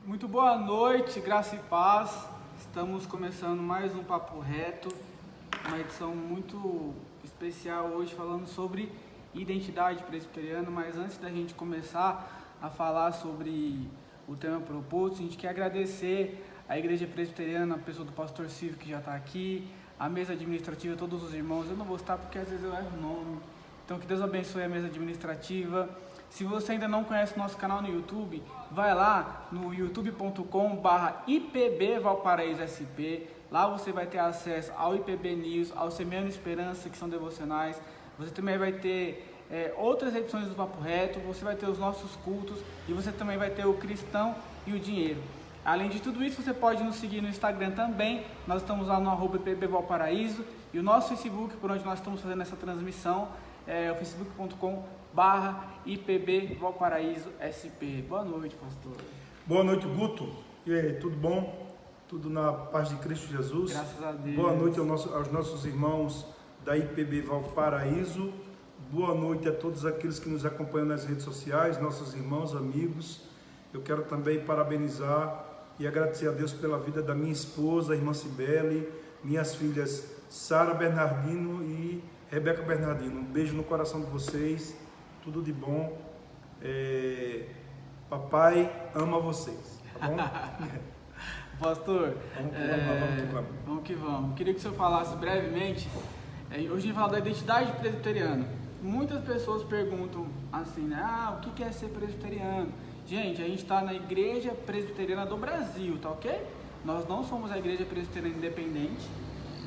Muito boa noite, graça e paz. Estamos começando mais um Papo Reto, uma edição muito especial hoje falando sobre identidade presbiteriana, mas antes da gente começar a falar sobre o tema proposto, a gente quer agradecer a Igreja Presbiteriana, a pessoa do pastor Silvio que já está aqui, a mesa administrativa, todos os irmãos. Eu não vou citar porque às vezes eu erro o nome, então que Deus abençoe a mesa administrativa. Se você ainda não conhece o nosso canal no YouTube, vai lá no youtube.com/IPB Valparaíso SP. Lá você vai ter acesso ao IPB News, ao Semeando Esperança, que são devocionais. Você também vai ter outras edições do Papo Reto, você vai ter os nossos cultos e você também vai ter o Cristão e o Dinheiro. Além de tudo isso, você pode nos seguir no Instagram também. Nós estamos lá no @IPB Valparaíso e o nosso Facebook, por onde nós estamos fazendo essa transmissão, é o facebook.com/IPB Valparaíso SP. Boa noite, pastor. Boa noite, Guto. E aí, tudo bom? Tudo na paz de Cristo Jesus? Graças a Deus. Boa noite aos nossos irmãos da IPB Valparaíso. Boa noite a todos aqueles que nos acompanham nas redes sociais, nossos irmãos, amigos. Eu quero também parabenizar e agradecer a Deus pela vida da minha esposa, a irmã Cibele, minhas filhas Sara Bernardino e Rebeca Bernardino. Um beijo no coração de vocês, tudo de bom. Papai ama vocês, tá bom? Pastor, vamos que vamos. vamos. Queria que o senhor falasse brevemente. Hoje a gente vai falar da identidade presbiteriana. Muitas pessoas perguntam assim, né? O que é ser presbiteriano? Gente, a gente está na Igreja Presbiteriana do Brasil, tá ok? Nós não somos a Igreja Presbiteriana Independente.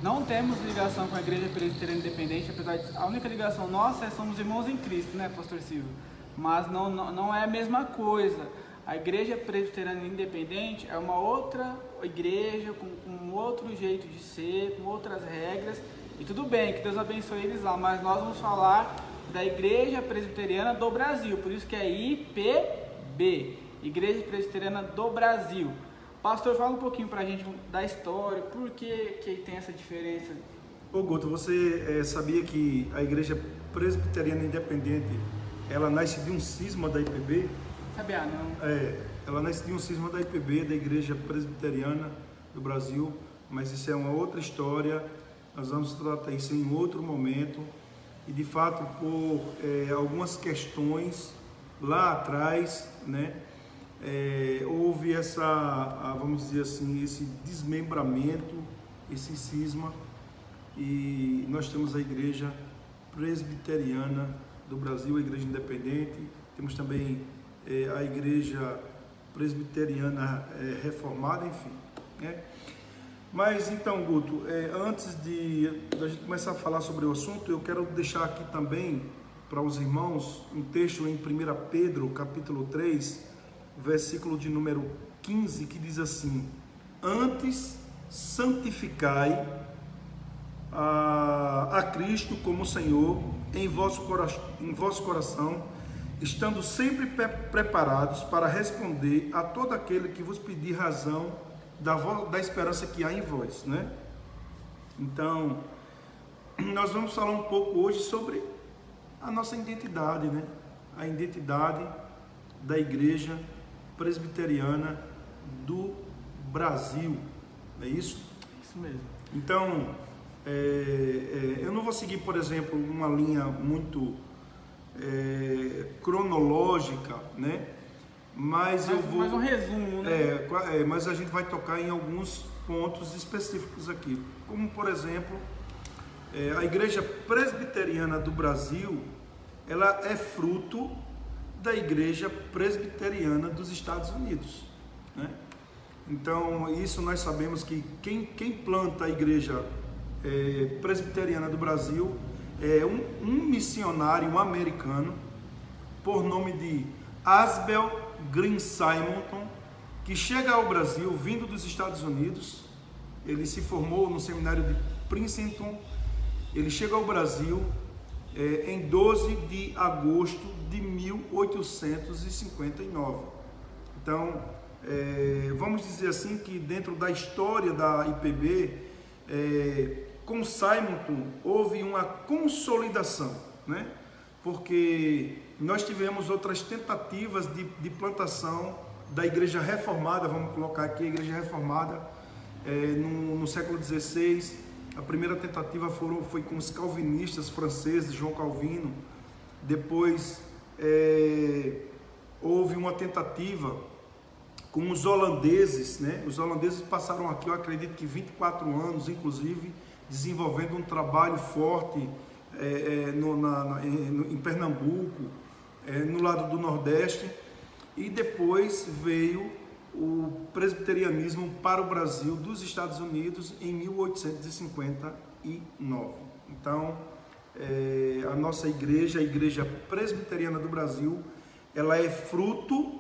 Não temos ligação com a Igreja Presbiteriana Independente, apesar de a única ligação nossa somos irmãos em Cristo, né, pastor Silvio? Mas não é a mesma coisa. A Igreja Presbiteriana Independente é uma outra igreja, com outro jeito de ser, com outras regras. E tudo bem, que Deus abençoe eles lá, mas nós vamos falar da Igreja Presbiteriana do Brasil, por isso que é IPB, Igreja Presbiteriana do Brasil. Pastor, fala um pouquinho pra gente da história, por que tem essa diferença? Ô Guto, você sabia que a Igreja Presbiteriana Independente, ela nasce de um cisma da IPB? Sabia não? Ela nasce de um cisma da IPB, da Igreja Presbiteriana do Brasil, mas isso é uma outra história, nós vamos tratar isso em outro momento. E de fato, por algumas questões lá atrás, né, houve vamos dizer assim, esse desmembramento, esse cisma, e nós temos a Igreja Presbiteriana do Brasil, a Igreja Independente, temos também a Igreja Presbiteriana Reformada, enfim, né? Mas então, Guto, antes da gente começar a falar sobre o assunto, eu quero deixar aqui também para os irmãos um texto em 1 Pedro, capítulo 3, versículo de número 15, que diz assim: antes santificai a Cristo como Senhor em vosso coração, estando sempre preparados para responder a todo aquele que vos pedir razão da esperança que há em vós, né? Então, nós vamos falar um pouco hoje sobre a nossa identidade, né? A identidade da Igreja Presbiteriana do Brasil, não é isso? Isso mesmo. Então, eu não vou seguir, por exemplo, uma linha muito cronológica, né? Mas eu vou... Mais um resumo, né? Mas a gente vai tocar em alguns pontos específicos aqui, como por exemplo, a Igreja Presbiteriana do Brasil, ela é fruto da Igreja Presbiteriana dos Estados Unidos, né? Então, isso nós sabemos que quem planta a Igreja Presbiteriana do Brasil é um missionário americano por nome de Asbel Green Simonton, que chega ao Brasil vindo dos Estados Unidos. Ele se formou no seminário de Princeton. Ele chega ao Brasil em 12 de agosto de 1859. Então, vamos dizer assim que dentro da história da IPB, com Simonton houve uma consolidação, né? Porque nós tivemos outras tentativas de plantação da Igreja Reformada, vamos colocar aqui a Igreja Reformada, no século XVI. A primeira tentativa foi com os calvinistas franceses, João Calvino. Depois houve uma tentativa com os holandeses, né? Os holandeses passaram aqui, eu acredito que 24 anos, inclusive, desenvolvendo um trabalho forte em Pernambuco, no lado do Nordeste, e depois veio o presbiterianismo para o Brasil dos Estados Unidos em 1859. Então, a nossa igreja, a Igreja Presbiteriana do Brasil, ela é fruto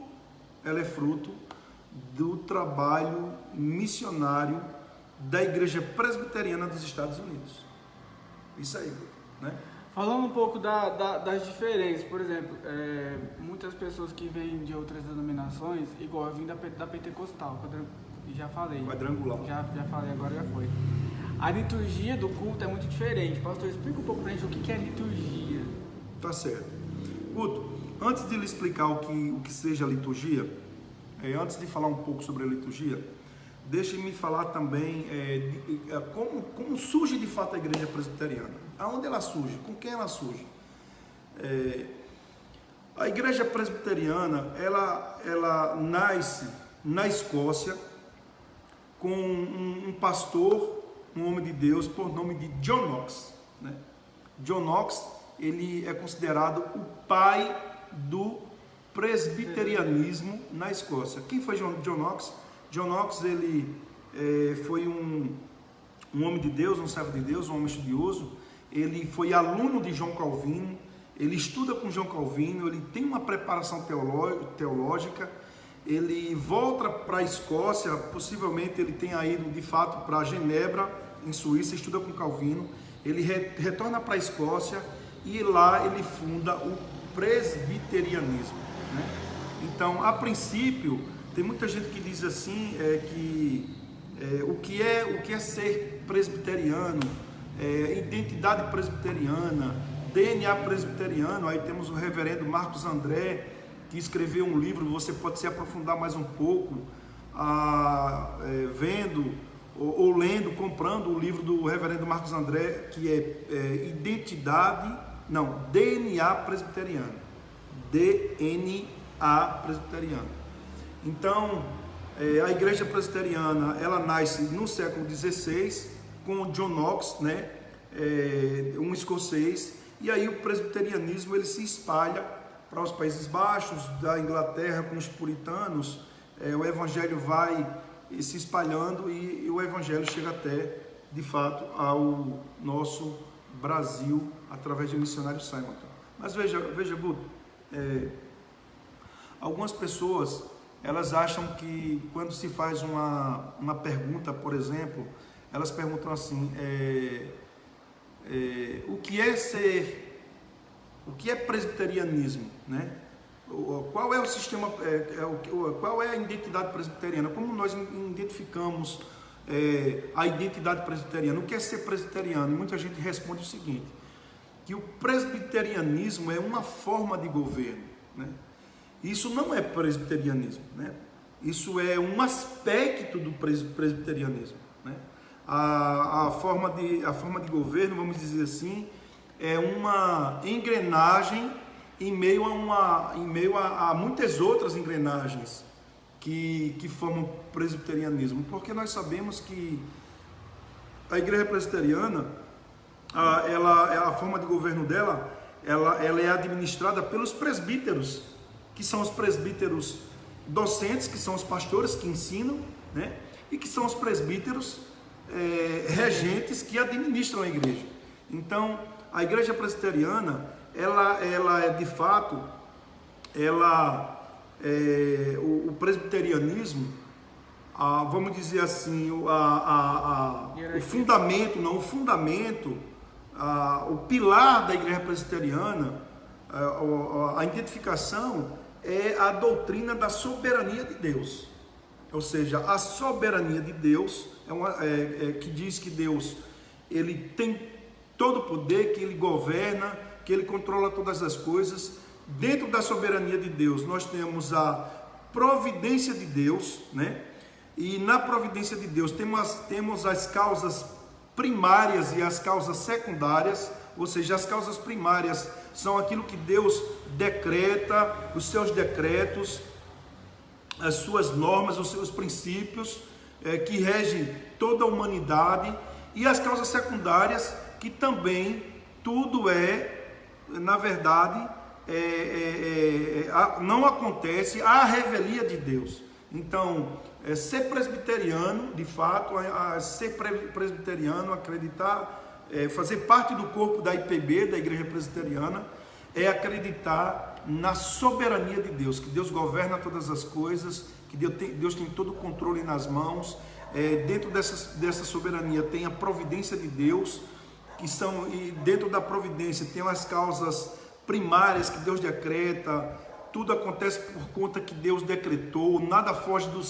do trabalho missionário da Igreja Presbiteriana dos Estados Unidos. Isso aí, né? Falando um pouco das diferenças, por exemplo, muitas pessoas que vêm de outras denominações, igual eu vim da Pentecostal, já falei. Quadrangular. Já falei, agora já foi. A liturgia do culto é muito diferente. Pastor, explica um pouco pra gente o que é liturgia. Tá certo. Guto, antes de lhe explicar o que seja a liturgia, antes de falar um pouco sobre a liturgia, deixe-me falar também como surge de fato a igreja presbiteriana. Aonde ela surge? Com quem ela surge? A igreja presbiteriana, ela nasce na Escócia com um pastor, um homem de Deus, por nome de John Knox, né? John Knox, ele é considerado o pai do presbiterianismo na Escócia. Quem foi John Knox? John Knox, ele foi um homem de Deus, um servo de Deus, um homem estudioso. Ele foi aluno de João Calvino, ele estuda com João Calvino, ele tem uma preparação teológica, ele volta para a Escócia, possivelmente ele tenha ido de fato para Genebra, em Suíça, estuda com Calvino, ele retorna para a Escócia e lá ele funda o presbiterianismo, né? Então, a princípio, tem muita gente que diz assim, o que é ser presbiteriano, identidade presbiteriana, DNA presbiteriano. Aí temos o reverendo Marcos André, que escreveu um livro, você pode se aprofundar mais um pouco, vendo ou lendo, comprando o livro do reverendo Marcos André, que é DNA presbiteriano. DNA presbiteriano. Então, a igreja presbiteriana, ela nasce no século XVI, com John Knox, né? Um escocês, e aí o presbiterianismo ele se espalha para os Países Baixos, da Inglaterra com os puritanos, o evangelho vai se espalhando e o evangelho chega até, de fato, ao nosso Brasil, através de missionário Simon. Mas veja, Guto, algumas pessoas, elas acham que quando se faz uma pergunta, por exemplo, elas perguntam assim, o que é presbiterianismo, né? Qual é o sistema, qual é a identidade presbiteriana? Como nós identificamos a identidade presbiteriana? O que é ser presbiteriano? E muita gente responde o seguinte, que o presbiterianismo é uma forma de governo, né? Isso não é presbiterianismo, né? Isso é um aspecto do presbiterianismo, né? A forma de governo, vamos dizer assim, é uma engrenagem em meio a muitas outras engrenagens que formam o presbiterianismo, porque nós sabemos que a igreja presbiteriana, a forma de governo dela, ela é administrada pelos presbíteros, que são os presbíteros docentes, que são os pastores que ensinam, né? E que são os presbíteros regentes que administram a igreja. Então, a igreja presbiteriana, ela é de fato, o presbiterianismo, vamos dizer assim, o pilar da igreja presbiteriana, a identificação é a doutrina da soberania de Deus. Ou seja, a soberania de Deus que diz que Deus ele tem todo o poder, que ele governa, que ele controla todas as coisas. Dentro da soberania de Deus, nós temos a providência de Deus, né? E na providência de Deus temos as causas primárias e as causas secundárias, ou seja, as causas primárias são aquilo que Deus decreta, os seus decretos, as suas normas, os seus princípios que regem toda a humanidade, e as causas secundárias, que também tudo na verdade, não acontece à revelia de Deus. Então, ser presbiteriano, de fato, ser presbiteriano, acreditar, fazer parte do corpo da IPB, da Igreja Presbiteriana, é acreditar na soberania de Deus, que Deus governa todas as coisas, que Deus tem todo o controle nas mãos. Dentro dessa soberania tem a providência de Deus, e dentro da providência tem as causas primárias que Deus decreta. Tudo acontece por conta que Deus decretou, nada foge do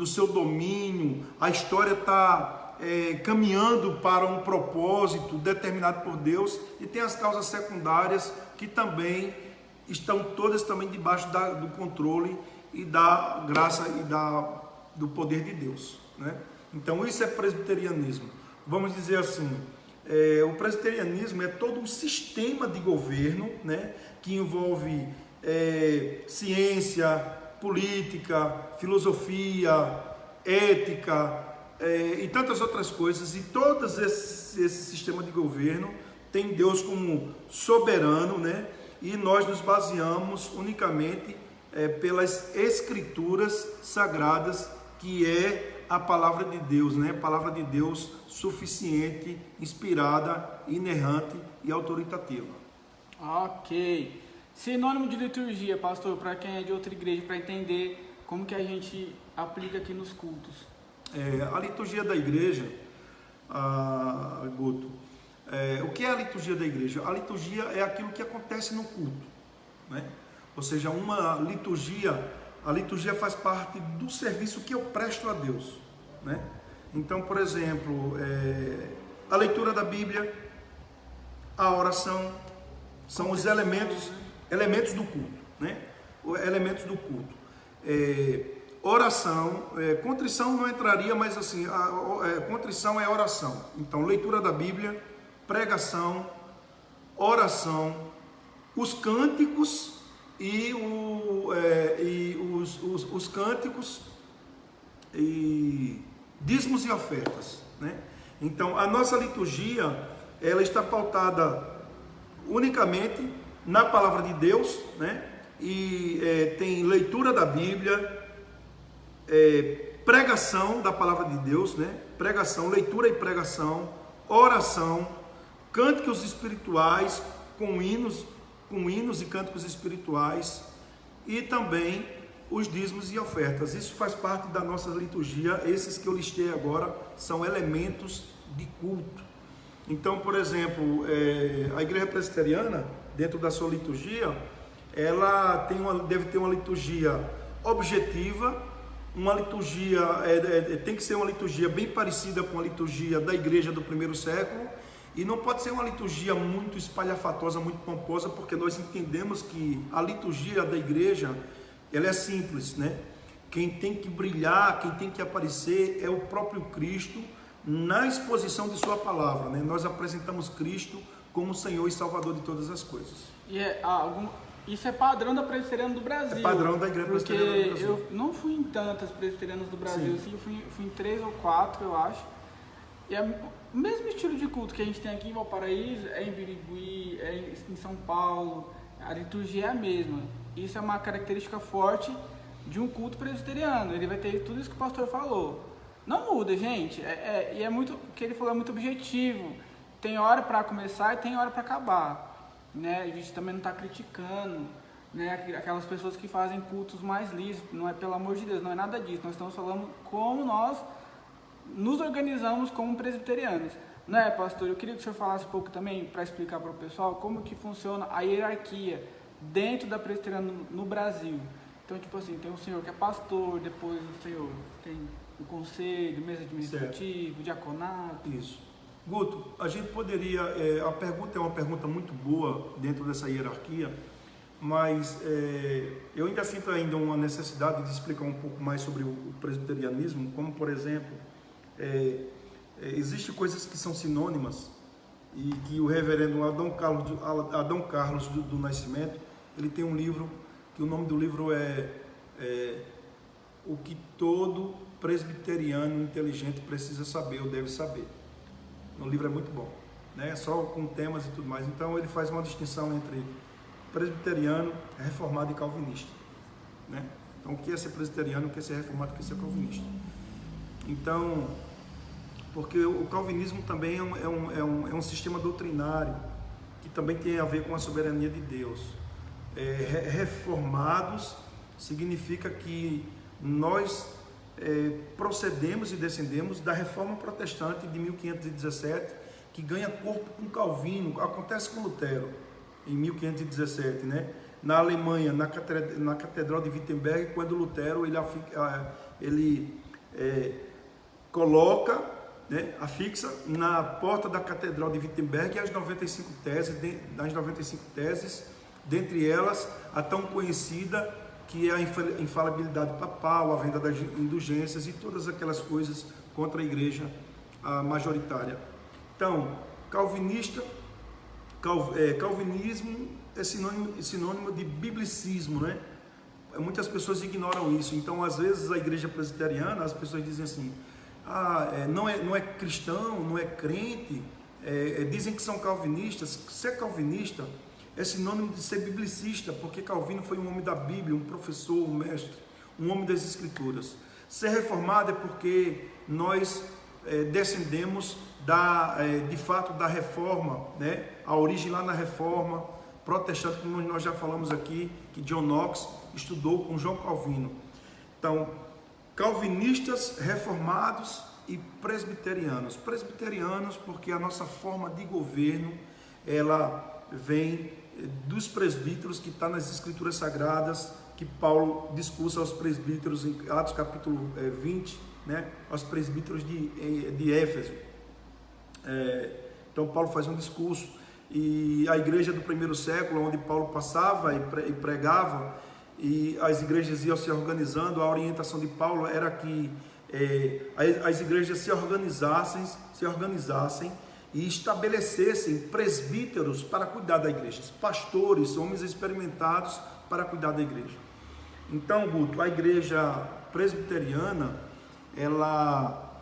seu domínio. A história está caminhando para um propósito determinado por Deus. E tem as causas secundárias, que também estão todas também debaixo do controle e da graça e do poder de Deus, né? Então isso é presbiterianismo. Vamos dizer assim, o presbiterianismo é todo um sistema de governo, né, que envolve ciência, política, filosofia, ética e tantas outras coisas. E todo esse sistema de governo tem Deus como soberano, né? E nós nos baseamos unicamente pelas escrituras sagradas, que é a palavra de Deus, né? A palavra de Deus suficiente, inspirada, inerrante e autoritativa. Ok. Sinônimo de liturgia, pastor, para quem é de outra igreja, para entender como que a gente aplica aqui nos cultos. A liturgia da igreja, Guto, o que é a liturgia da igreja? A liturgia é aquilo que acontece no culto, né? Ou seja, a liturgia faz parte do serviço que eu presto a Deus, né? Então, por exemplo, a leitura da Bíblia, a oração, são os elementos do culto, né? Elementos do culto. Oração, contrição não entraria, mas assim, contrição é oração. Então, leitura da Bíblia, pregação, oração, os cânticos e os cânticos e dízimos e ofertas, né? Então, a nossa liturgia, ela está pautada unicamente na palavra de Deus, né? E tem leitura da Bíblia, pregação da palavra de Deus, né? Pregação, leitura e pregação, oração, cânticos espirituais com hinos e cânticos espirituais, e também os dízimos e ofertas. Isso faz parte da nossa liturgia. Esses que eu listei agora são elementos de culto. Então, por exemplo, a Igreja Presbiteriana, dentro da sua liturgia, ela deve ter uma liturgia objetiva, uma liturgia, tem que ser uma liturgia bem parecida com a liturgia da igreja do primeiro século, e não pode ser uma liturgia muito espalhafatosa, muito pomposa, porque nós entendemos que a liturgia da igreja, ela é simples, né? Quem tem que brilhar, quem tem que aparecer é o próprio Cristo na exposição de sua palavra, né? Nós apresentamos Cristo como Senhor e Salvador de todas as coisas. E isso é padrão da presbiteriana do Brasil. É padrão da igreja presbiteriana do Brasil. Eu não fui em tantas presbiterianas do Brasil, assim, eu fui em 3 ou 4, eu acho. E é o mesmo estilo de culto que a gente tem aqui em Valparaíso, em Birigui, em São Paulo. A liturgia é a mesma. Isso é uma característica forte de um culto presbiteriano. Ele vai ter tudo isso que o pastor falou. Não muda, gente. E é muito, o que ele falou é muito objetivo. Tem hora para começar e tem hora para acabar, né? A gente também não está criticando, né, aquelas pessoas que fazem cultos mais lisos. Não é, pelo amor de Deus, não é nada disso. Nós estamos falando como nós nos organizamos como presbiterianos, né, pastor? Eu queria que o senhor falasse um pouco também, para explicar para o pessoal como que funciona a hierarquia dentro da presbiteriana no Brasil. Então, tipo assim, tem o senhor que é pastor, depois o senhor tem o conselho, mesa administrativa, diaconato. Isso. Guto, a gente poderia, a pergunta é uma pergunta muito boa dentro dessa hierarquia, mas eu ainda sinto ainda uma necessidade de explicar um pouco mais sobre o presbiterianismo, como por exemplo, existem coisas que são sinônimas e que o reverendo Adão Carlos do Nascimento, ele tem um livro, que o nome do livro é O que todo presbiteriano inteligente precisa saber ou deve saber. O livro é muito bom, né? Só com temas e tudo mais. Então ele faz uma distinção entre presbiteriano, reformado e calvinista, né? Então o que é ser presbiteriano, o que é ser reformado, o que é ser calvinista. Então, porque o calvinismo também é um sistema doutrinário que também tem a ver com a soberania de Deus. Reformados significa que nós procedemos e descendemos da reforma protestante de 1517, que ganha corpo com Calvino. Acontece com Lutero em 1517, né? Na Alemanha, na Catedral de Wittenberg, quando Lutero ele coloca, né, afixa na porta da Catedral de Wittenberg as 95 teses, dentre elas a tão conhecida que é a infalibilidade papal, a venda das indulgências e todas aquelas coisas contra a igreja majoritária. Então, calvinismo é sinônimo de biblicismo, né? Muitas pessoas ignoram isso. Então, às vezes, a igreja presbiteriana, as pessoas dizem assim, não é cristão, não é crente, dizem que são calvinistas. Ser calvinista é sinônimo de ser biblicista, porque Calvino foi um homem da Bíblia, um professor, um mestre, um homem das Escrituras. Ser reformado é porque nós descendemos de fato da reforma, né? A origem lá na reforma protestante, como nós já falamos aqui, que John Knox estudou com João Calvino. Então, calvinistas, reformados e presbiterianos. Presbiterianos porque a nossa forma de governo, ela vem dos presbíteros, que está nas Escrituras Sagradas, que Paulo discursa aos presbíteros em Atos capítulo 20, né? Aos presbíteros de Éfeso. Então Paulo faz um discurso, e a igreja do primeiro século, onde Paulo passava e pregava, e as igrejas iam se organizando, a orientação de Paulo era que as igrejas se organizassem e estabelecessem presbíteros para cuidar da igreja, pastores, homens experimentados para cuidar da igreja. Então, Guto, a igreja presbiteriana, ela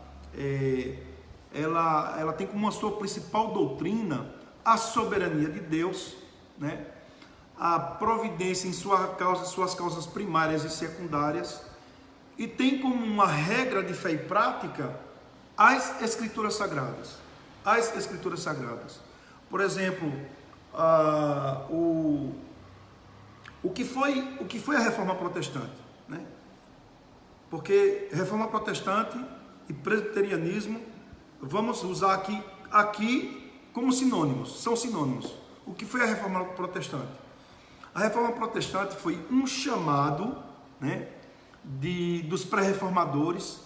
tem como a sua principal doutrina a soberania de Deus, né? A providência em suas causas primárias e secundárias, e tem como uma regra de fé e prática as Escrituras Sagradas. As Escrituras Sagradas. Por exemplo, o que foi a Reforma Protestante, né? Porque Reforma Protestante e presbiterianismo, vamos usar aqui como sinônimos, são sinônimos. O que foi a Reforma Protestante? A Reforma Protestante foi um chamado, né, dos pré-reformadores,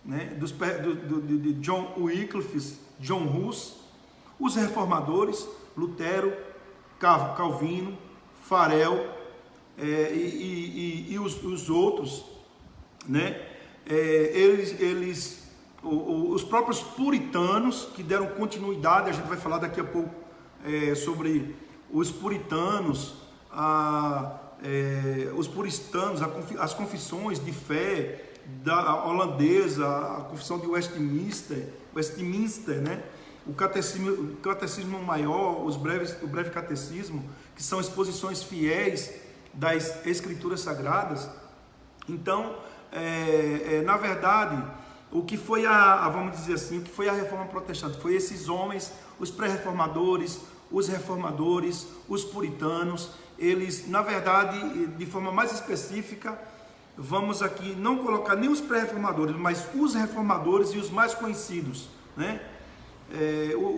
né, de John Wycliffe, John Hus, os reformadores, Lutero, Calvino, Farel e os outros, né? Os próprios puritanos que deram continuidade. A gente vai falar daqui a pouco sobre os puritanos, as confissões de fé da holandesa, a confissão de Westminster, né? O catecismo maior, o breve catecismo, que são exposições fiéis das Escrituras Sagradas. Então, na verdade, o que foi vamos dizer assim, o que foi a Reforma Protestante? Foi esses homens, os pré-reformadores, os reformadores, os puritanos. Eles, na verdade, de forma mais específica, vamos aqui não colocar nem os pré-reformadores, mas os reformadores e os mais conhecidos, né?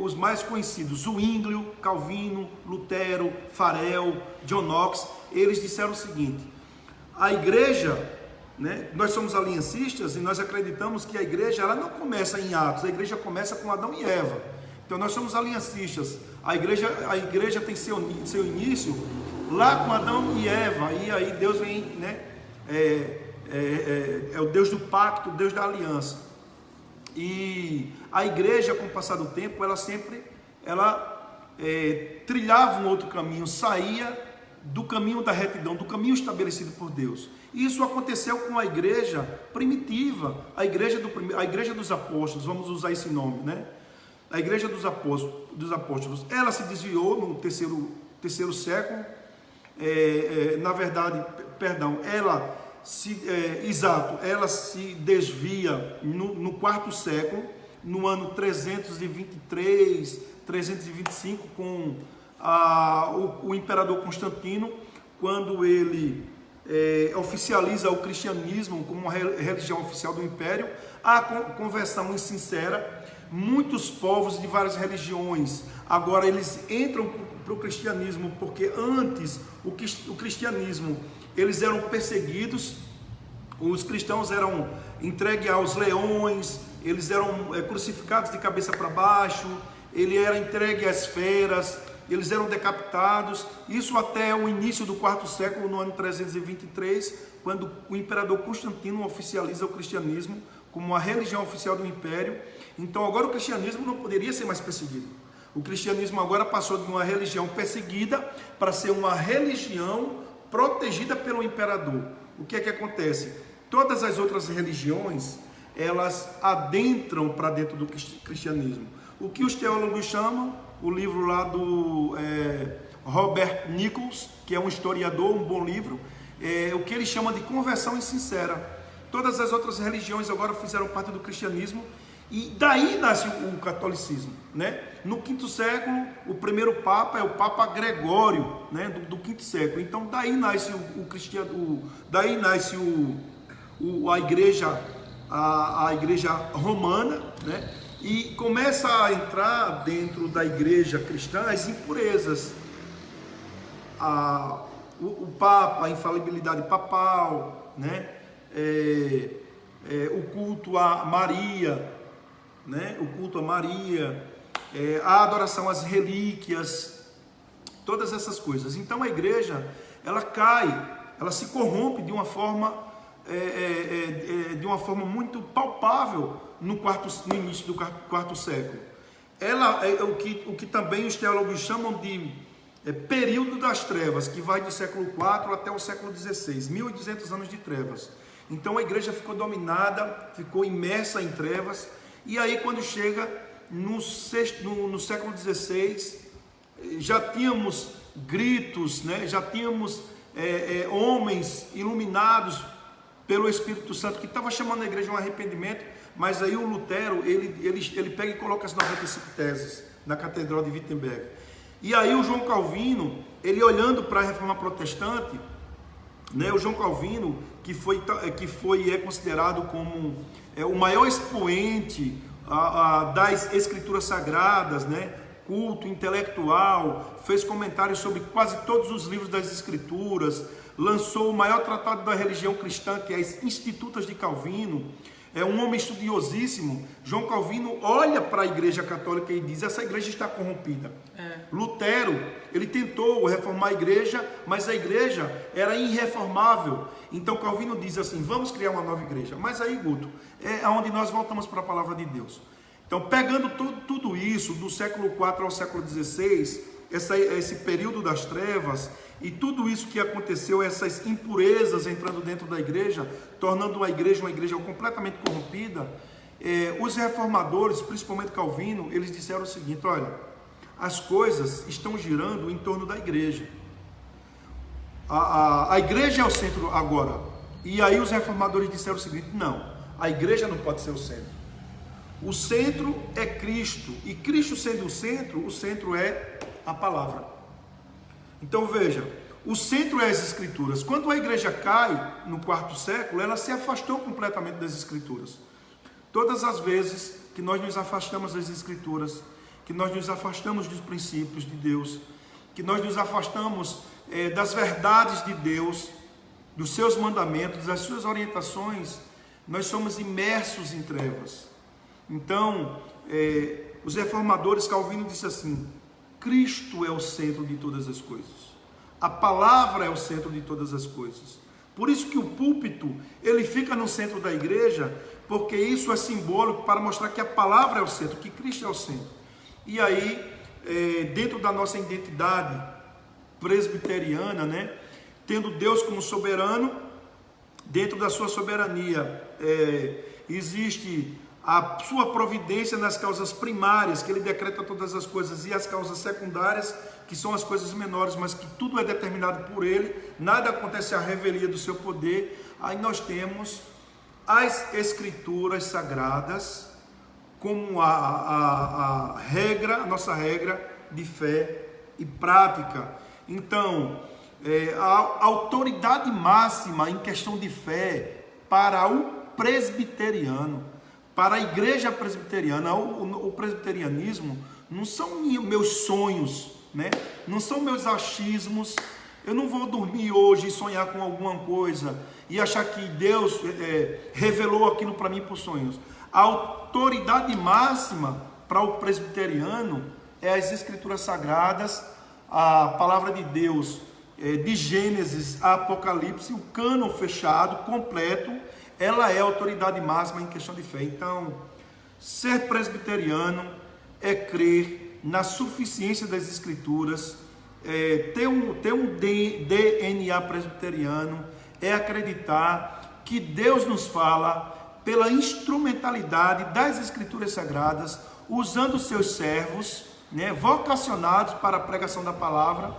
Os mais conhecidos, Zwinglio, Calvino, Lutero, Farel, John Knox. Eles disseram o seguinte: a igreja, né, nós somos aliancistas e nós acreditamos que a igreja, ela não começa em Atos, a igreja começa com Adão e Eva. Então nós somos aliancistas. A igreja tem seu início lá com Adão e Eva, e aí Deus vem, né? É o Deus do pacto, o Deus da aliança. E a igreja, com o passar do tempo, ela trilhava um outro caminho, saía do caminho da retidão, do caminho estabelecido por Deus. Isso aconteceu com a igreja primitiva, a igreja dos apóstolos, vamos usar esse nome, né? A igreja dos apóstolos, ela se desviou no terceiro século, na verdade, ela se desvia no quarto século, no ano 323, 325, com o imperador Constantino, quando ele oficializa o cristianismo como uma religião oficial do império. A conversão insincera, muitos povos de várias religiões, agora eles entram para o cristianismo, porque antes o cristianismo, eles eram perseguidos, os cristãos eram entregues aos leões, eles eram crucificados de cabeça para baixo, ele era entregue às feras, eles eram decapitados, isso até o início do quarto século, no ano 323, quando o imperador Constantino oficializa o cristianismo como a religião oficial do império. Então agora o cristianismo não poderia ser mais perseguido. O cristianismo agora passou de uma religião perseguida para ser uma religião protegida pelo imperador. O que é que acontece? Todas as outras religiões, elas adentram para dentro do cristianismo. O que os teólogos chamam, o livro lá do Robert Nichols, que é um historiador, um bom livro, o que ele chama de conversão insincera. Todas as outras religiões agora fizeram parte do cristianismo, e daí nasce o catolicismo, né? No quinto século, o primeiro papa é o Papa Gregório, né? do quinto século. Então daí nasce a igreja romana, né? E começa a entrar dentro da igreja cristã as impurezas, o Papa, a infalibilidade papal, né? O culto a Maria, né? A adoração às relíquias, todas essas coisas. Então a igreja, ela cai, ela se corrompe de uma forma muito palpável no início do quarto século. Ela é o que também os teólogos chamam de período das trevas, que vai do século IV até o século XVI, 1200 anos de trevas. Então a igreja ficou dominada, ficou imersa em trevas, e aí quando chega no século XVI, já tínhamos gritos, né? Já tínhamos homens iluminados pelo Espírito Santo, que estava chamando a igreja a um arrependimento, mas aí o Lutero, ele pega e coloca as 95 teses na Catedral de Wittenberg. E aí o João Calvino, ele olhando para a Reforma Protestante, né, o João Calvino, é considerado como o maior expoente das Escrituras Sagradas, né, culto, intelectual, fez comentários sobre quase todos os livros das Escrituras, lançou o maior tratado da religião cristã, que é as Institutas de Calvino. É um homem estudiosíssimo. João Calvino olha para a igreja católica e diz: essa igreja está corrompida. Lutero, ele tentou reformar a igreja, mas a igreja era irreformável. Então Calvino diz assim: vamos criar uma nova igreja. Mas aí, Guto, é onde nós voltamos para a palavra de Deus. Então, pegando tudo isso, do século IV ao século XVI, esse período das trevas, e tudo isso que aconteceu, essas impurezas entrando dentro da igreja, tornando uma igreja completamente corrompida, os reformadores, principalmente Calvino, eles disseram o seguinte: olha, as coisas estão girando em torno da igreja. A igreja é o centro agora. E aí os reformadores disseram o seguinte: não, a igreja não pode ser o centro. O centro é Cristo, e Cristo sendo o centro é a palavra. Então veja, o centro é as Escrituras. Quando a igreja cai no quarto século, ela se afastou completamente das Escrituras. Todas as vezes que nós nos afastamos das Escrituras, que nós nos afastamos dos princípios de Deus, que nós nos afastamos das verdades de Deus, dos seus mandamentos, das suas orientações, nós somos imersos em trevas. Então, os reformadores, Calvino disse assim: Cristo é o centro de todas as coisas. A palavra é o centro de todas as coisas. Por isso que o púlpito, ele fica no centro da igreja, porque isso é simbólico para mostrar que a palavra é o centro, que Cristo é o centro. E aí, dentro da nossa identidade presbiteriana, né, tendo Deus como soberano, dentro da sua soberania, existe a sua providência nas causas primárias, que ele decreta todas as coisas, e as causas secundárias, que são as coisas menores, mas que tudo é determinado por ele, nada acontece à revelia do seu poder. Aí nós temos as escrituras sagradas como a regra, a nossa regra de fé e prática. Então, a autoridade máxima em questão de fé para o presbiteriano, para a igreja presbiteriana, o presbiterianismo não são meus sonhos, né? Não são meus achismos. Eu não vou dormir hoje e sonhar com alguma coisa e achar que Deus revelou aquilo para mim por sonhos. A autoridade máxima para o presbiteriano é as escrituras sagradas, a palavra de Deus, de Gênesis a Apocalipse, o cânon fechado, completo, ela é a autoridade máxima em questão de fé. Então, ser presbiteriano é crer na suficiência das escrituras, ter um DNA presbiteriano, é acreditar que Deus nos fala pela instrumentalidade das escrituras sagradas, usando seus servos, né, vocacionados para a pregação da palavra.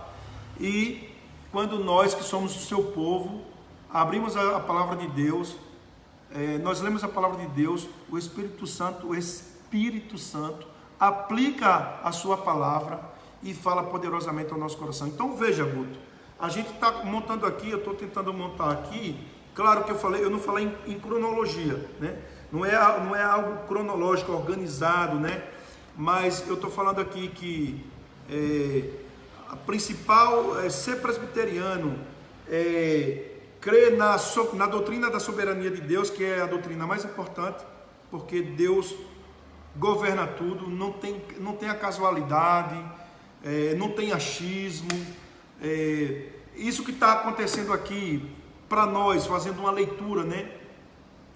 E quando nós, que somos o seu povo, abrimos a palavra de Deus, nós lemos a palavra de Deus, o Espírito Santo aplica a sua palavra e fala poderosamente ao nosso coração. Então veja, Guto, a gente está montando aqui, eu estou tentando montar aqui, claro que eu não falei em cronologia, né? Não é algo cronológico, organizado, né? Mas eu estou falando aqui que a principal ser presbiteriano, crer na doutrina da soberania de Deus, que é a doutrina mais importante, porque Deus governa tudo, não tem a casualidade, não tem achismo. Isso que está acontecendo aqui para nós, fazendo uma leitura, né?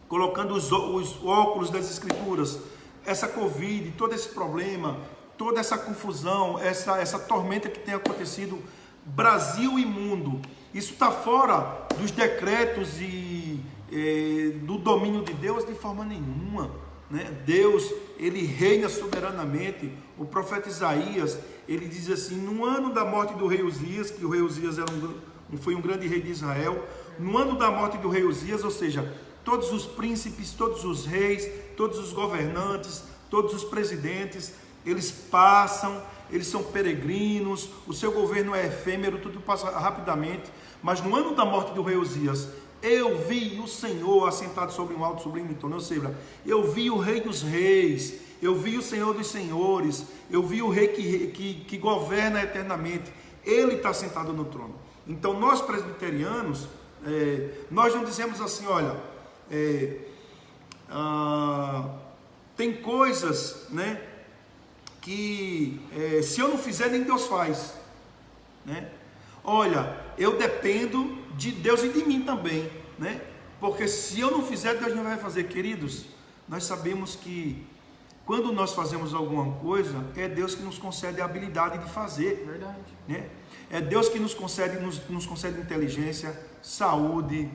Colocando os óculos das escrituras, essa Covid, todo esse problema, toda essa confusão, essa tormenta que tem acontecido, Brasil e mundo, isso está fora dos decretos e do domínio de Deus de forma nenhuma, né? Deus, ele reina soberanamente. O profeta Isaías, ele diz assim: no ano da morte do rei Uzias, que o rei Uzias foi um grande rei de Israel, no ano da morte do rei Uzias, ou seja, todos os príncipes, todos os reis, todos os governantes, todos os presidentes, eles passam, eles são peregrinos, o seu governo é efêmero, tudo passa rapidamente. Mas no ano da morte do rei Uzias, eu vi o Senhor assentado sobre um alto sublime trono, ou seja, eu vi o rei dos reis, eu vi o Senhor dos senhores, eu vi o rei que governa eternamente, ele está sentado no trono. Então nós presbiterianos, nós não dizemos assim, olha, tem coisas, né, que se eu não fizer, nem Deus faz, né? Olha, eu dependo de Deus e de mim também, né? Porque se eu não fizer, Deus não vai fazer. Queridos, nós sabemos que quando nós fazemos alguma coisa, é Deus que nos concede a habilidade de fazer. Verdade. Né? É Deus que nos concede inteligência, saúde,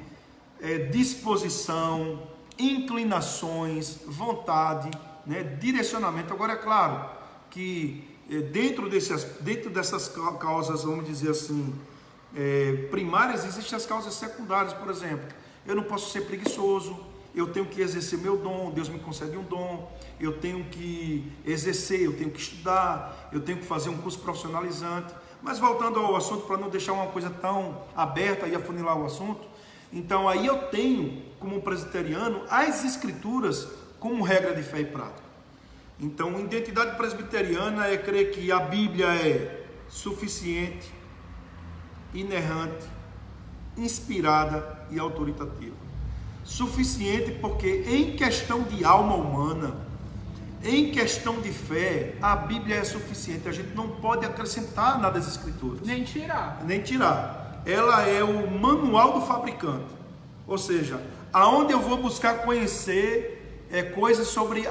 disposição, inclinações, vontade, né? Direcionamento. Agora, é claro que dentro dessas causas, vamos dizer assim, primárias, existem as causas secundárias. Por exemplo, eu não posso ser preguiçoso, eu tenho que exercer meu dom, Deus me concede um dom, eu tenho que exercer, eu tenho que estudar, eu tenho que fazer um curso profissionalizante. Mas voltando ao assunto, para não deixar uma coisa tão aberta e afunilar o assunto, então aí eu tenho, como presbiteriano, as escrituras como regra de fé e prática. Então, identidade presbiteriana é crer que a Bíblia é suficiente, inerrante, inspirada e autoritativa. Suficiente porque em questão de alma humana, Em questão de fé, a Bíblia é suficiente. A gente não pode acrescentar nada às Escrituras. Nem tirar. Nem tirar. Ela é o manual do fabricante. Ou seja, aonde eu vou buscar conhecer coisas sobre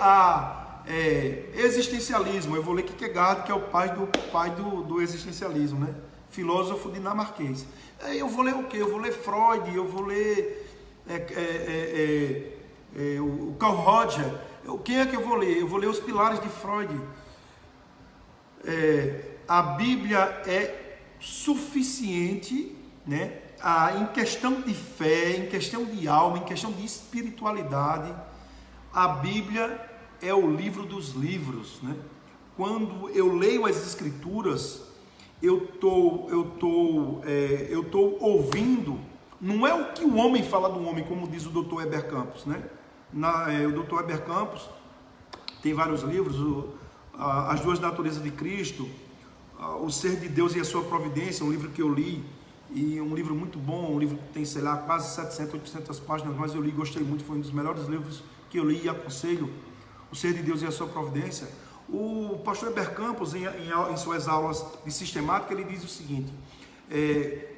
existencialismo. Eu vou ler Kierkegaard, que é o pai do existencialismo, né? Filósofo dinamarquês. Aí eu vou ler o quê? Eu vou ler Freud, eu vou ler o Carl Roger. Quem é que eu vou ler? Eu vou ler os pilares de Freud. A Bíblia é suficiente, né? Em questão de fé, em questão de alma, em questão de espiritualidade, a Bíblia é o livro dos livros, né? Quando eu leio as Escrituras, eu tô ouvindo, não é o que o homem fala do homem, como diz o Dr. Heber Campos, né? O Dr. Heber Campos tem vários livros, As Duas Naturezas de Cristo, O Ser de Deus e a Sua Providência, um livro que eu li, e um livro muito bom, um livro que tem, sei lá, quase 700, 800 páginas, mas eu li, gostei muito, foi um dos melhores livros que eu li e aconselho, O Ser de Deus e a Sua Providência. O pastor Heber Campos, em suas aulas de sistemática, ele diz o seguinte,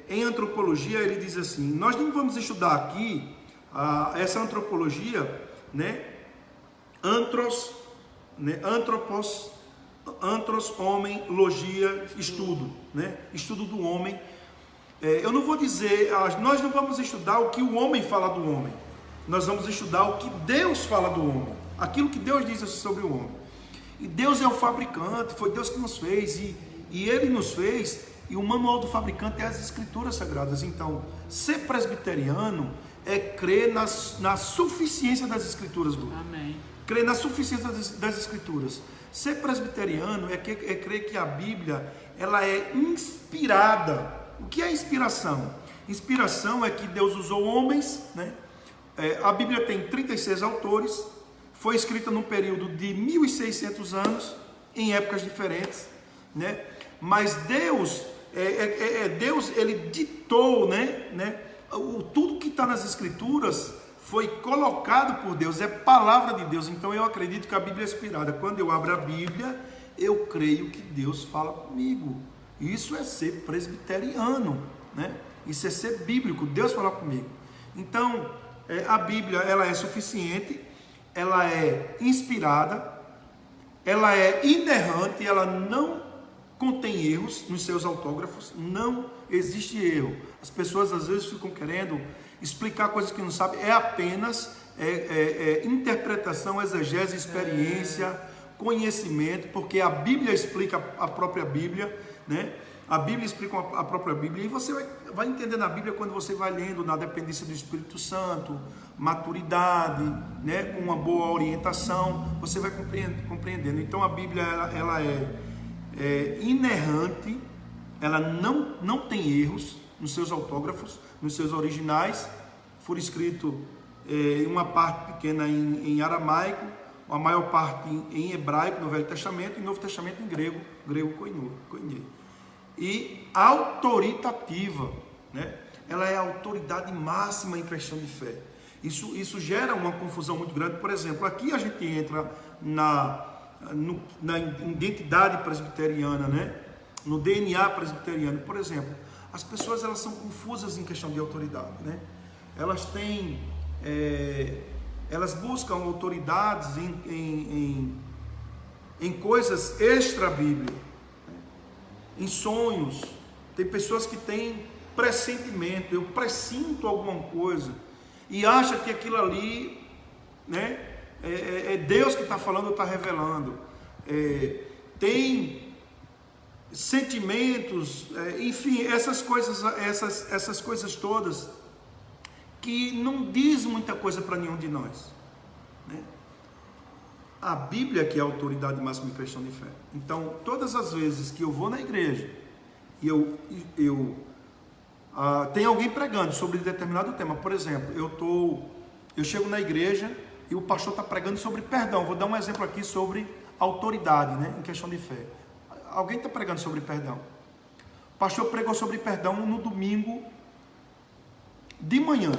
em antropologia, ele diz assim, nós não vamos estudar aqui essa antropologia, né? Antros, homem, logia, estudo, né? Estudo do homem. Eu não vou dizer, nós não vamos estudar o que o homem fala do homem, nós vamos estudar o que Deus fala do homem, aquilo que Deus diz sobre o homem. E Deus é o fabricante, foi Deus que nos fez, e Ele nos fez, e o manual do fabricante é as Escrituras Sagradas. Então, ser presbiteriano é crer na suficiência das Escrituras, Lu. Amém. Crer na suficiência das Escrituras. Ser presbiteriano é crer que a Bíblia, ela é inspirada. O que é inspiração? Inspiração é que Deus usou homens, né? A Bíblia tem 36 autores, foi escrita num período de 1.600 anos, em épocas diferentes, né? Mas Deus, Deus, Ele ditou, né? Tudo que está nas Escrituras foi colocado por Deus, é palavra de Deus. Então eu acredito que a Bíblia é inspirada. Quando eu abro a Bíblia, eu creio que Deus fala comigo. Isso é ser presbiteriano, né? Isso é ser bíblico, Deus fala comigo. Então, a Bíblia, ela é suficiente, ela é inspirada, ela é inerrante, ela não contém erros nos seus autógrafos, não existe erro. As pessoas às vezes ficam querendo explicar coisas que não sabem, é apenas interpretação, exegese, experiência, conhecimento, porque a Bíblia explica a própria Bíblia, né? A Bíblia explica a própria Bíblia, e você vai entender na Bíblia quando você vai lendo, na dependência do Espírito Santo, maturidade, né? Com uma boa orientação, você vai compreendendo. Então a Bíblia ela é inerrante, ela não tem erros nos seus autógrafos, nos seus originais. Foram escritos uma parte pequena em aramaico, a maior parte em hebraico no Velho Testamento, e Novo Testamento em grego koiné. E autoritativa, né? Ela é a autoridade máxima em questão de fé. Isso gera uma confusão muito grande. Por exemplo, aqui a gente entra na identidade presbiteriana, né? No DNA presbiteriano. Por exemplo, as pessoas elas são confusas em questão de autoridade, né? Elas têm, elas buscam autoridades em coisas extra-bíblia, em sonhos. Tem pessoas que têm pressentimento, eu pressinto alguma coisa e acha que aquilo ali, né, é Deus que está falando ou está revelando. Tem sentimentos, enfim, essas coisas todas que não diz muita coisa para nenhum de nós, né? A Bíblia que é a autoridade máxima em questão de fé. Então, todas as vezes que eu vou na igreja e tem alguém pregando sobre determinado tema, por exemplo, eu chego na igreja e o pastor está pregando sobre perdão. Vou dar um exemplo aqui sobre autoridade, né, em questão de fé. Alguém está pregando sobre perdão. O pastor pregou sobre perdão no domingo de manhã.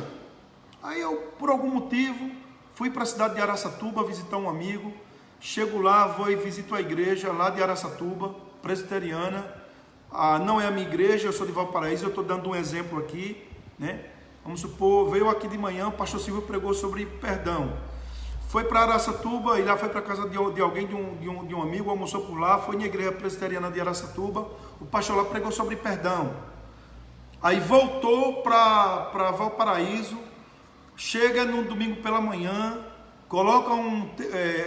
Aí eu, por algum motivo, fui para a cidade de Araçatuba visitar um amigo, chego lá, vou e visito a igreja lá de Araçatuba, presbiteriana. Não é a minha igreja, eu sou de Valparaíso, eu estou dando um exemplo aqui, né? Vamos supor, veio aqui de manhã, o pastor Silvio pregou sobre perdão. Foi para Araçatuba, e lá foi para a casa de alguém, de um amigo, almoçou por lá, foi na igreja presbiteriana de Araçatuba, o pastor lá pregou sobre perdão. Aí voltou para Valparaíso, chega no domingo pela manhã, coloca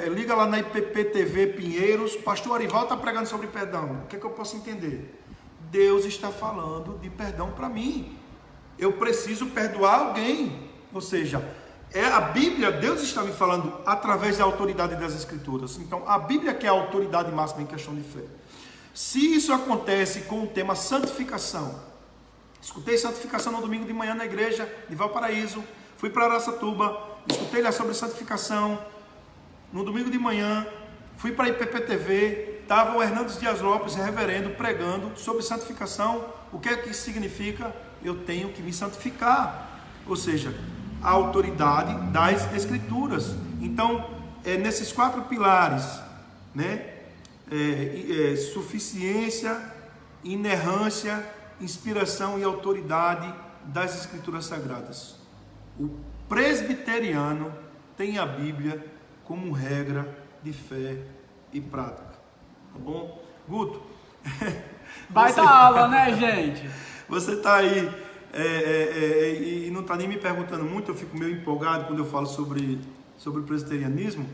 liga lá na IPP TV Pinheiros, pastor Arival está pregando sobre perdão. O que é que eu posso entender? Deus está falando de perdão para mim. Eu preciso perdoar alguém. Ou seja, a Bíblia, Deus está me falando através da autoridade das Escrituras. Então, a Bíblia que é a autoridade máxima em questão de fé. Se isso acontece com o tema santificação, escutei santificação no domingo de manhã na igreja de Valparaíso, fui para Araçatuba, escutei lá sobre santificação no domingo de manhã, fui para a IPPTV, estava o Hernandes Dias Lopes, reverendo, pregando sobre santificação. O que é que isso significa? Eu tenho que me santificar, ou seja, a autoridade das Escrituras. Então, nesses 4 pilares, né? Suficiência, inerrância, inspiração e autoridade das Escrituras Sagradas. O presbiteriano tem a Bíblia como regra de fé e prática. Tá bom? Guto, vai dar aula, né, gente? Você está aí e não está nem me perguntando muito, eu fico meio empolgado quando eu falo sobre o presbiterianismo.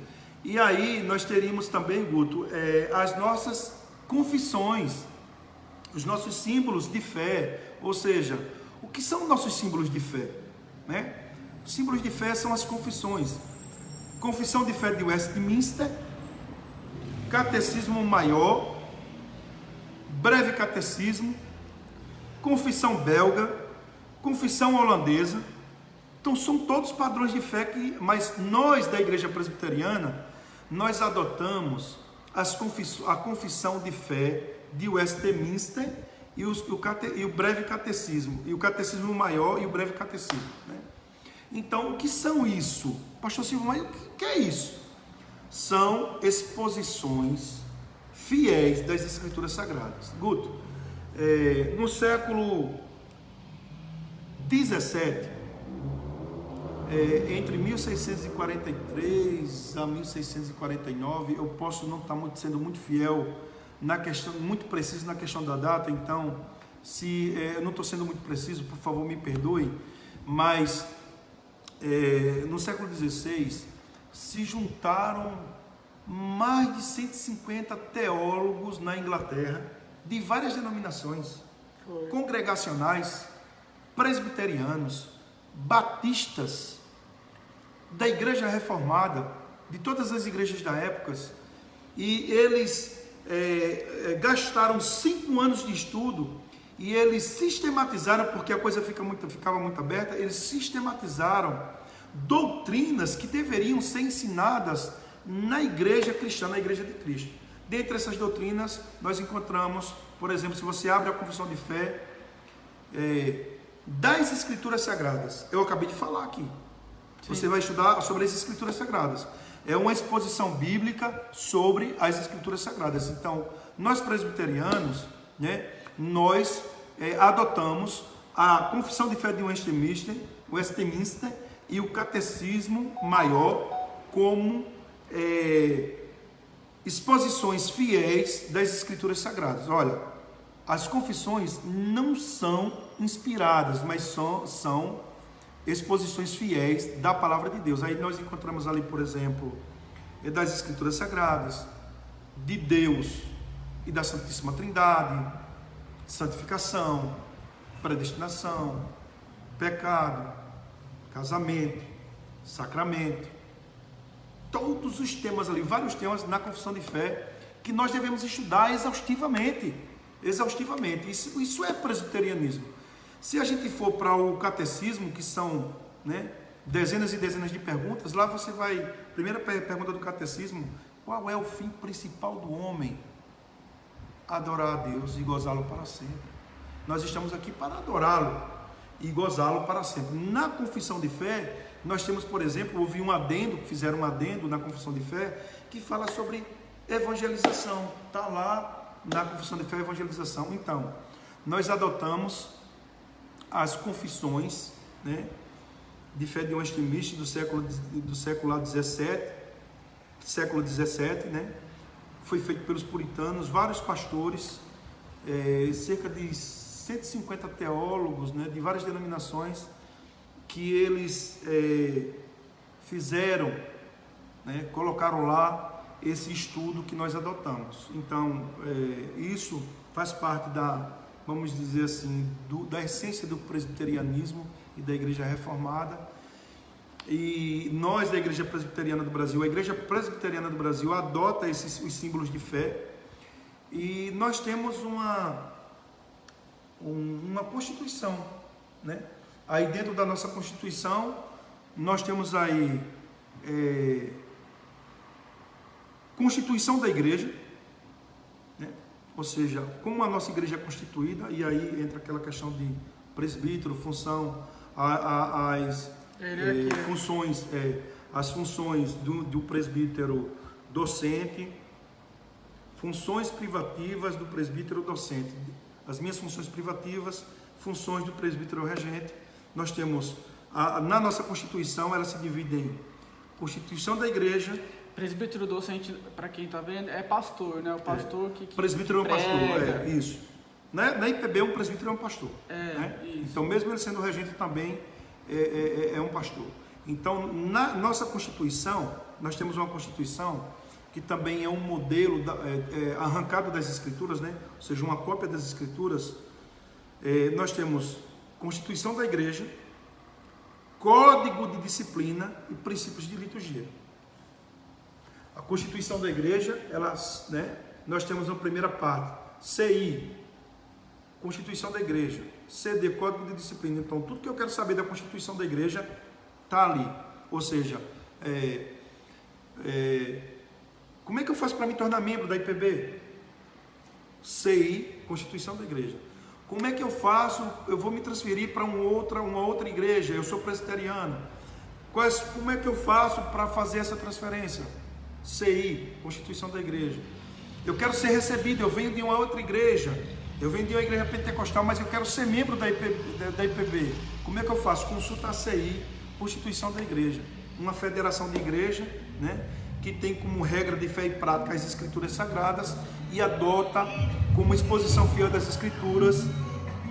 E aí nós teríamos também, Guto, as nossas confissões, os nossos símbolos de fé. Ou seja, o que são nossos símbolos de fé? Né? Os símbolos de fé são as confissões. Confissão de fé de Westminster, Catecismo Maior, Breve Catecismo, Confissão Belga, Confissão Holandesa. Então são todos padrões de fé mas nós da Igreja Presbiteriana, nós adotamos a confissão de fé de Westminster e o Breve Catecismo, e o Catecismo Maior e o Breve Catecismo, né? Então, o que são isso? Pastor Silvio, mas o que é isso? São exposições fiéis das Escrituras Sagradas. Guto, no século 17, entre 1643 a 1649, eu posso não estar sendo muito fiel na questão, muito preciso na questão da data, então, se eu não estou sendo muito preciso, por favor, me perdoe, mas no século XVI se juntaram mais de 150 teólogos na Inglaterra, de várias denominações, congregacionais, presbiterianos, batistas, da Igreja Reformada, de todas as igrejas da época, e eles gastaram 5 anos de estudo, e eles sistematizaram, porque a coisa ficava muito aberta, eles sistematizaram doutrinas que deveriam ser ensinadas na igreja cristã, na igreja de Cristo. Dentre essas doutrinas, nós encontramos, por exemplo, se você abre a confissão de fé das Escrituras Sagradas, eu acabei de falar aqui. Sim. Você vai estudar sobre as Escrituras Sagradas. É uma exposição bíblica sobre as Escrituras Sagradas. Então, nós presbiterianos, né, nós adotamos a confissão de fé de Westminster e o Catecismo Maior como exposições fiéis das Escrituras Sagradas. Olha, as confissões não são inspiradas, mas são exposições fiéis da palavra de Deus. Aí nós encontramos ali, por exemplo, das Escrituras Sagradas, de Deus e da Santíssima Trindade, santificação, predestinação, pecado, casamento, sacramento, todos os temas ali, vários temas na confissão de fé que nós devemos estudar exaustivamente. Isso é presbiterianismo. Se a gente for para o catecismo, que são, né, dezenas e dezenas de perguntas, lá você vai, primeira pergunta do catecismo: qual é o fim principal do homem? Adorar a Deus e gozá-lo para sempre. Nós estamos aqui para adorá-lo. e gozá-lo para sempre. Na confissão de fé, nós temos, por exemplo, houve um adendo, fizeram um adendo na confissão de fé, que fala sobre evangelização. Está lá na confissão de fé, evangelização. Então, nós adotamos as confissões, né, de fé de Westminster do século XVII, né? Foi feito pelos puritanos, vários pastores, cerca de 150 teólogos, né, de várias denominações, que eles fizeram, né, colocaram lá esse estudo que nós adotamos. Então, isso faz parte vamos dizer assim, da essência do presbiterianismo e da Igreja Reformada. E nós da Igreja Presbiteriana do Brasil, a Igreja Presbiteriana do Brasil adota os símbolos de fé, e nós temos uma Constituição, né? Aí dentro da nossa Constituição, nós temos aí Constituição da Igreja, né? Ou seja, como a nossa igreja é constituída, e aí entra aquela questão de presbítero, função, as funções do presbítero docente, funções privativas do presbítero docente, as minhas funções privativas, funções do presbítero regente. Nós temos, na nossa Constituição, ela se divide em Constituição da Igreja. Presbítero docente, para quem está vendo, é pastor, né? O pastor que presbítero é um pastor, isso. Na IPB, um presbítero é um pastor. Né? Então, mesmo ele sendo regente, também é um pastor. Então, na nossa Constituição, nós temos uma Constituição que também é um modelo arrancado das Escrituras, né? Ou seja, uma cópia das Escrituras. Nós temos Constituição da Igreja, Código de Disciplina e Princípios de Liturgia. A Constituição da Igreja, nós temos na primeira parte, CI, Constituição da Igreja, CD, Código de Disciplina. Então, tudo que eu quero saber da Constituição da Igreja está ali. Ou seja, como é que eu faço para me tornar membro da IPB? CI, Constituição da Igreja. Como é que eu faço? Eu vou me transferir para uma outra igreja, eu sou presbiteriano. Como é que eu faço para fazer essa transferência? CI, Constituição da Igreja. Eu quero ser recebido, eu venho de uma outra igreja, eu venho de uma igreja pentecostal, mas eu quero ser membro da IPB. Como é que eu faço? Consulta a CI, Constituição da Igreja, uma federação de igreja, né, que tem como regra de fé e prática as Escrituras Sagradas e adota como exposição fiel das Escrituras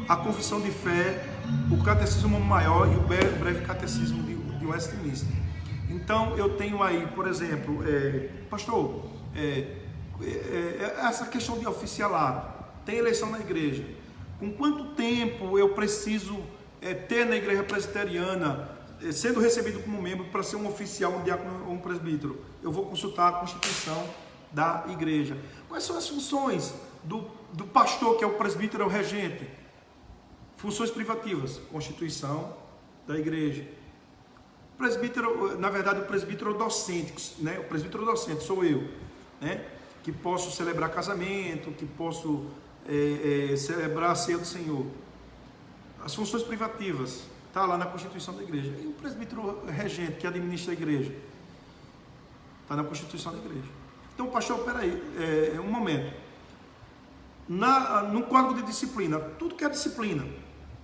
a confissão de fé, o Catecismo Maior e o breve Catecismo de Westminster. Então, eu tenho aí, por exemplo, pastor, essa questão de oficialato, tem eleição na igreja. Com quanto tempo eu preciso ter na igreja presbiteriana, sendo recebido como membro, para ser um oficial, um diácono ou um presbítero? Eu vou consultar a Constituição da igreja. Quais são as funções do pastor, que é o presbítero, é o regente? Funções privativas, Constituição da igreja. Presbítero, na verdade, o presbítero docente, né? O presbítero docente sou eu, né? Que posso celebrar casamento, que posso celebrar a ceia do Senhor. As funções privativas, está lá na Constituição da Igreja. E o presbítero regente, que administra a igreja, está na Constituição da Igreja. Então, pastor, peraí, um momento. No Código de Disciplina, tudo que é disciplina,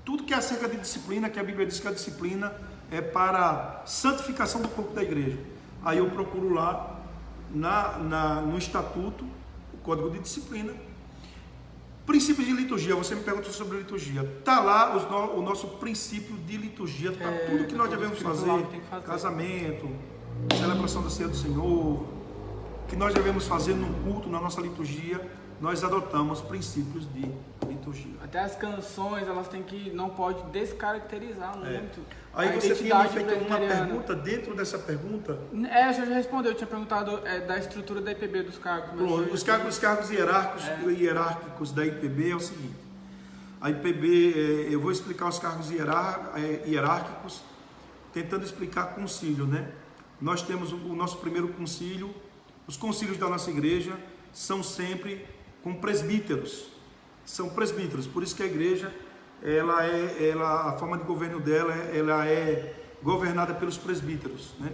tudo que é acerca de disciplina, que a Bíblia diz que a disciplina é para santificação do corpo da igreja. Aí eu procuro lá no estatuto, o Código de Disciplina. Princípios de liturgia, você me perguntou sobre liturgia. Está lá o nosso princípio de liturgia, tá tudo que nós devemos fazer, casamento, celebração da ceia do Senhor, que nós devemos fazer no culto, na nossa liturgia, nós adotamos princípios de liturgia. Até as canções, elas têm que, não pode descaracterizar muito. Aí você tinha me feito uma pergunta dentro dessa pergunta? Você já respondeu, eu tinha perguntado da estrutura da IPB, dos cargos. Os cargos hierárquicos da IPB é o seguinte. A IPB, eu vou explicar os cargos hierárquicos, tentando explicar concílio, né? Nós temos o nosso primeiro concílio, os concílios da nossa igreja são sempre com presbíteros, são presbíteros, por isso que a igreja a forma de governo dela, ela é governada pelos presbíteros, né?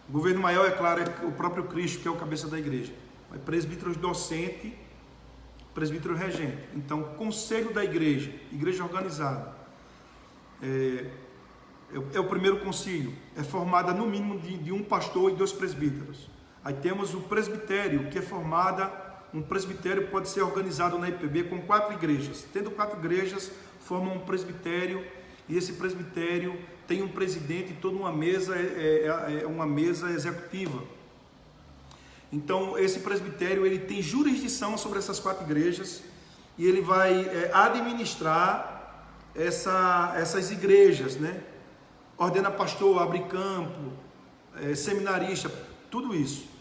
O governo maior, é claro, é o próprio Cristo, que é o cabeça da igreja. Mas presbítero docente, presbítero regente. Então, conselho da igreja, igreja organizada, é o primeiro concílio, é formada no mínimo de um pastor e 2 presbíteros. Aí temos o presbitério, que é formada, um presbitério pode ser organizado na IPB com 4 igrejas. Tendo 4 igrejas, formam um presbitério, e esse presbitério tem um presidente e toda uma mesa, uma mesa executiva. Então, esse presbitério, ele tem jurisdição sobre essas 4 igrejas, e ele vai administrar essas igrejas, né? Ordena pastor, abre campo, seminarista, tudo isso.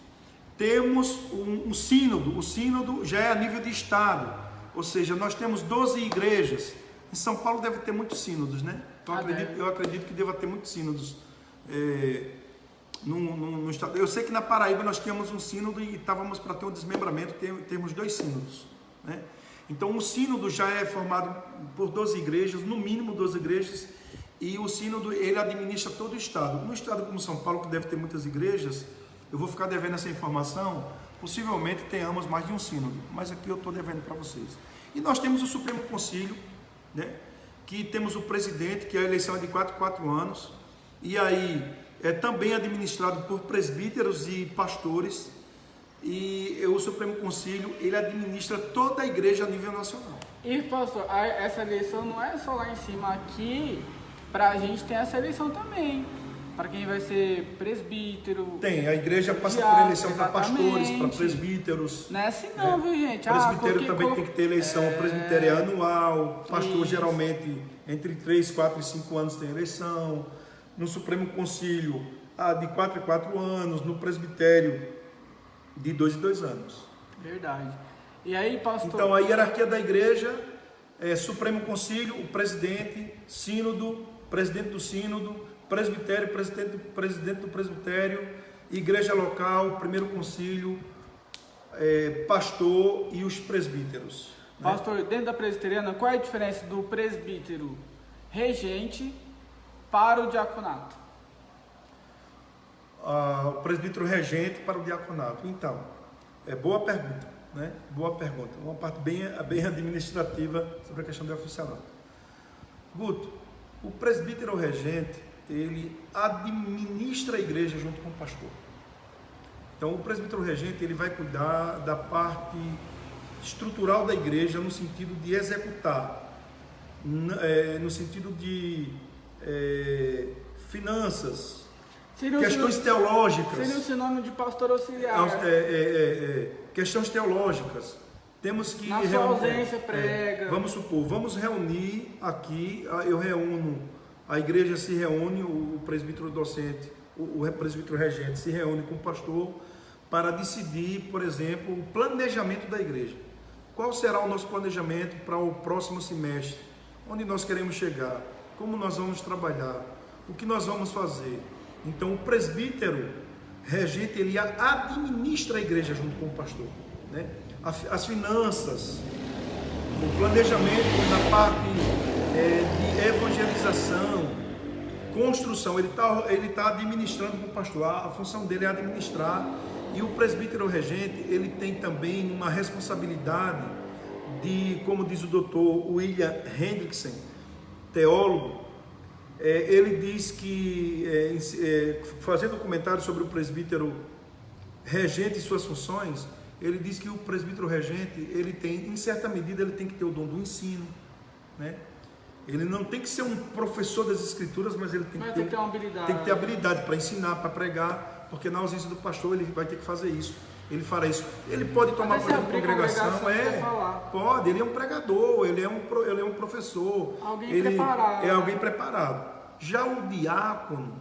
Temos um sínodo, o sínodo já é a nível de estado, ou seja, nós temos 12 igrejas. Em São Paulo deve ter muitos sínodos, né? Eu acredito que deva ter muitos sínodos no estado. Eu sei que na Paraíba nós tínhamos um sínodo e estávamos para ter um desmembramento, temos 2 sínodos, né? Então o sínodo já é formado por 12 igrejas, no mínimo 12 igrejas, e o sínodo ele administra todo o estado. No estado como São Paulo, que deve ter muitas igrejas, eu vou ficar devendo essa informação, possivelmente tenhamos mais de um sínodo, mas aqui eu estou devendo para vocês. E nós temos o Supremo Concílio, né, que temos o presidente, que a eleição é de 4 anos, e aí é também administrado por presbíteros e pastores, e o Supremo Concílio, ele administra toda a igreja a nível nacional. E pastor, essa eleição não é só lá em cima, aqui, para a gente tem essa eleição também. Para quem vai ser presbítero. Tem, a igreja passa por eleição para pastores, para presbíteros. Não é assim não, viu, gente? Presbitério também tem que ter eleição, presbitério é anual, pastor geralmente entre 3, 4 e 5 anos tem eleição. No Supremo Concílio, de 4 em 4 anos, no presbitério, de 2 em 2 anos. Verdade. E aí, pastor? Então, a hierarquia da igreja é Supremo Concílio, o presidente, sínodo, presidente do sínodo, presbitério, presidente do presbitério, igreja local, primeiro concílio, pastor e os presbíteros. Pastor, né? Dentro da presbiteriana, qual é a diferença do presbítero regente para o diaconato? O presbítero regente para o diaconato. Então, boa pergunta, né? Boa pergunta. Uma parte bem administrativa sobre a questão do oficialato. Guto, o presbítero regente, ele administra a igreja junto com o pastor. Então, o presbítero regente, ele vai cuidar da parte estrutural da igreja no sentido de executar, no sentido de finanças, questões teológicas. Seria o sinônimo de pastor auxiliar. Questões teológicas. Temos que na sua ausência prega. Vamos supor, vamos reunir aqui, eu reúno, a igreja se reúne, o presbítero docente, o presbítero regente se reúne com o pastor para decidir, por exemplo, o planejamento da igreja. Qual será o nosso planejamento para o próximo semestre? Onde nós queremos chegar? Como nós vamos trabalhar? O que nós vamos fazer? Então, o presbítero regente, ele administra a igreja junto com o pastor, né? As finanças, o planejamento na parte de evangelização, construção, ele tá administrando com o pastor. A função dele é administrar. E o presbítero regente, ele tem também uma responsabilidade de, como diz o doutor William Hendrickson, teólogo, ele diz que, fazendo um comentário sobre o presbítero regente e suas funções, ele diz que o presbítero regente, ele tem, em certa medida, ele tem que ter o dom do ensino, né? Ele não tem que ser um professor das escrituras, mas ele tem que ter uma habilidade. Tem que ter habilidade para ensinar, para pregar, porque na ausência do pastor ele vai ter que fazer isso. Ele fará isso. Ele pode tomar por exemplo congregação, pode. Ele é um pregador, ele é um professor. Preparado. É alguém preparado. Já o diácono,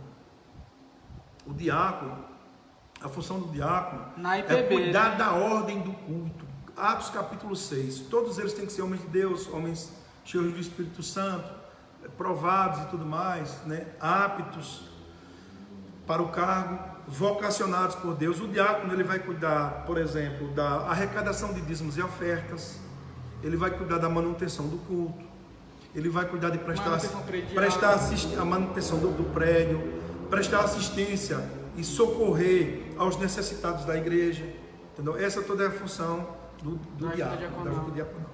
a função do diácono na IPB, é cuidar da ordem do culto. Atos capítulo 6. Todos eles têm que ser homens de Deus, homens cheios do Espírito Santo, provados e tudo mais, né? Aptos para o cargo, vocacionados por Deus. O diácono, ele vai cuidar, por exemplo, da arrecadação de dízimos e ofertas, ele vai cuidar da manutenção do culto, ele vai cuidar de Manutenção predial. prestar a manutenção do prédio, prestar assistência e socorrer aos necessitados da igreja, entendeu? Essa toda é a função do diácono, da ajuda diaconal.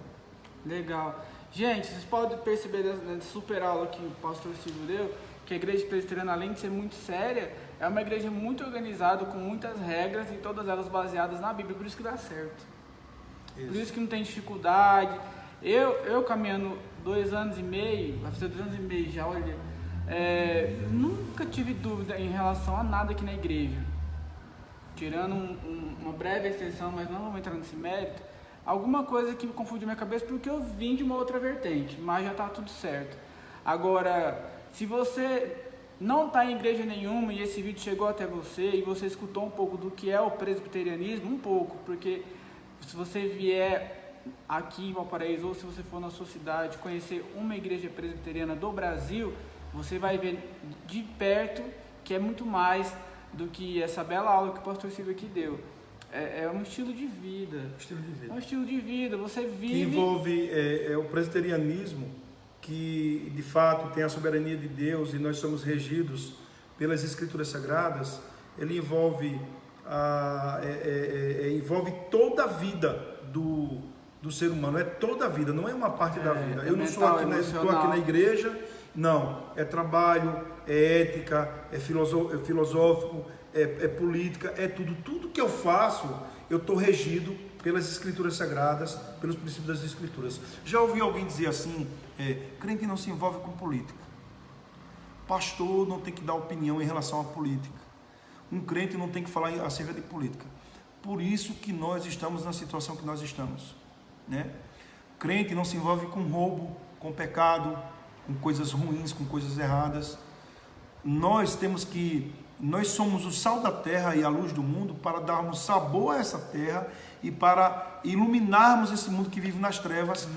Legal. Gente, vocês podem perceber nessa super aula que o pastor Silvio deu, que a igreja presbiteriana, além de ser muito séria, é uma igreja muito organizada, com muitas regras e todas elas baseadas na Bíblia, por isso que dá certo. Isso. Por isso que não tem dificuldade. Eu caminhando 2 anos e meio, vai fazer 2 anos e meio já, olha, nunca tive dúvida em relação a nada aqui na igreja. Tirando uma breve exceção, mas não vou entrar nesse mérito, alguma coisa que me confundiu minha cabeça porque eu vim de uma outra vertente, mas já está tudo certo. Agora, se você não está em igreja nenhuma e esse vídeo chegou até você e você escutou um pouco do que é o presbiterianismo, um pouco, porque se você vier aqui em Valparaíso ou se você for na sua cidade conhecer uma igreja presbiteriana do Brasil, você vai ver de perto que é muito mais do que essa bela aula que o pastor Silvio aqui deu. É um estilo de vida. É um estilo de vida, você vive... Que envolve o presbiterianismo, que de fato tem a soberania de Deus e nós somos regidos pelas Escrituras Sagradas. Ele envolve toda a vida do ser humano, é toda a vida, não é uma parte da vida. Eu não sou estou aqui na igreja, não. É trabalho, é ética, é filosófico, é política, é tudo. Tudo que eu faço, eu estou regido pelas Escrituras Sagradas, pelos princípios das Escrituras. Já ouvi alguém dizer assim, crente não se envolve com política. Pastor não tem que dar opinião em relação à política. Um crente não tem que falar acerca de política. Por isso que nós estamos na situação que nós estamos, né? Crente não se envolve com roubo, com pecado, com coisas ruins, com coisas erradas. Nós somos o sal da terra e a luz do mundo para darmos sabor a essa terra e para iluminarmos esse mundo que vive nas trevas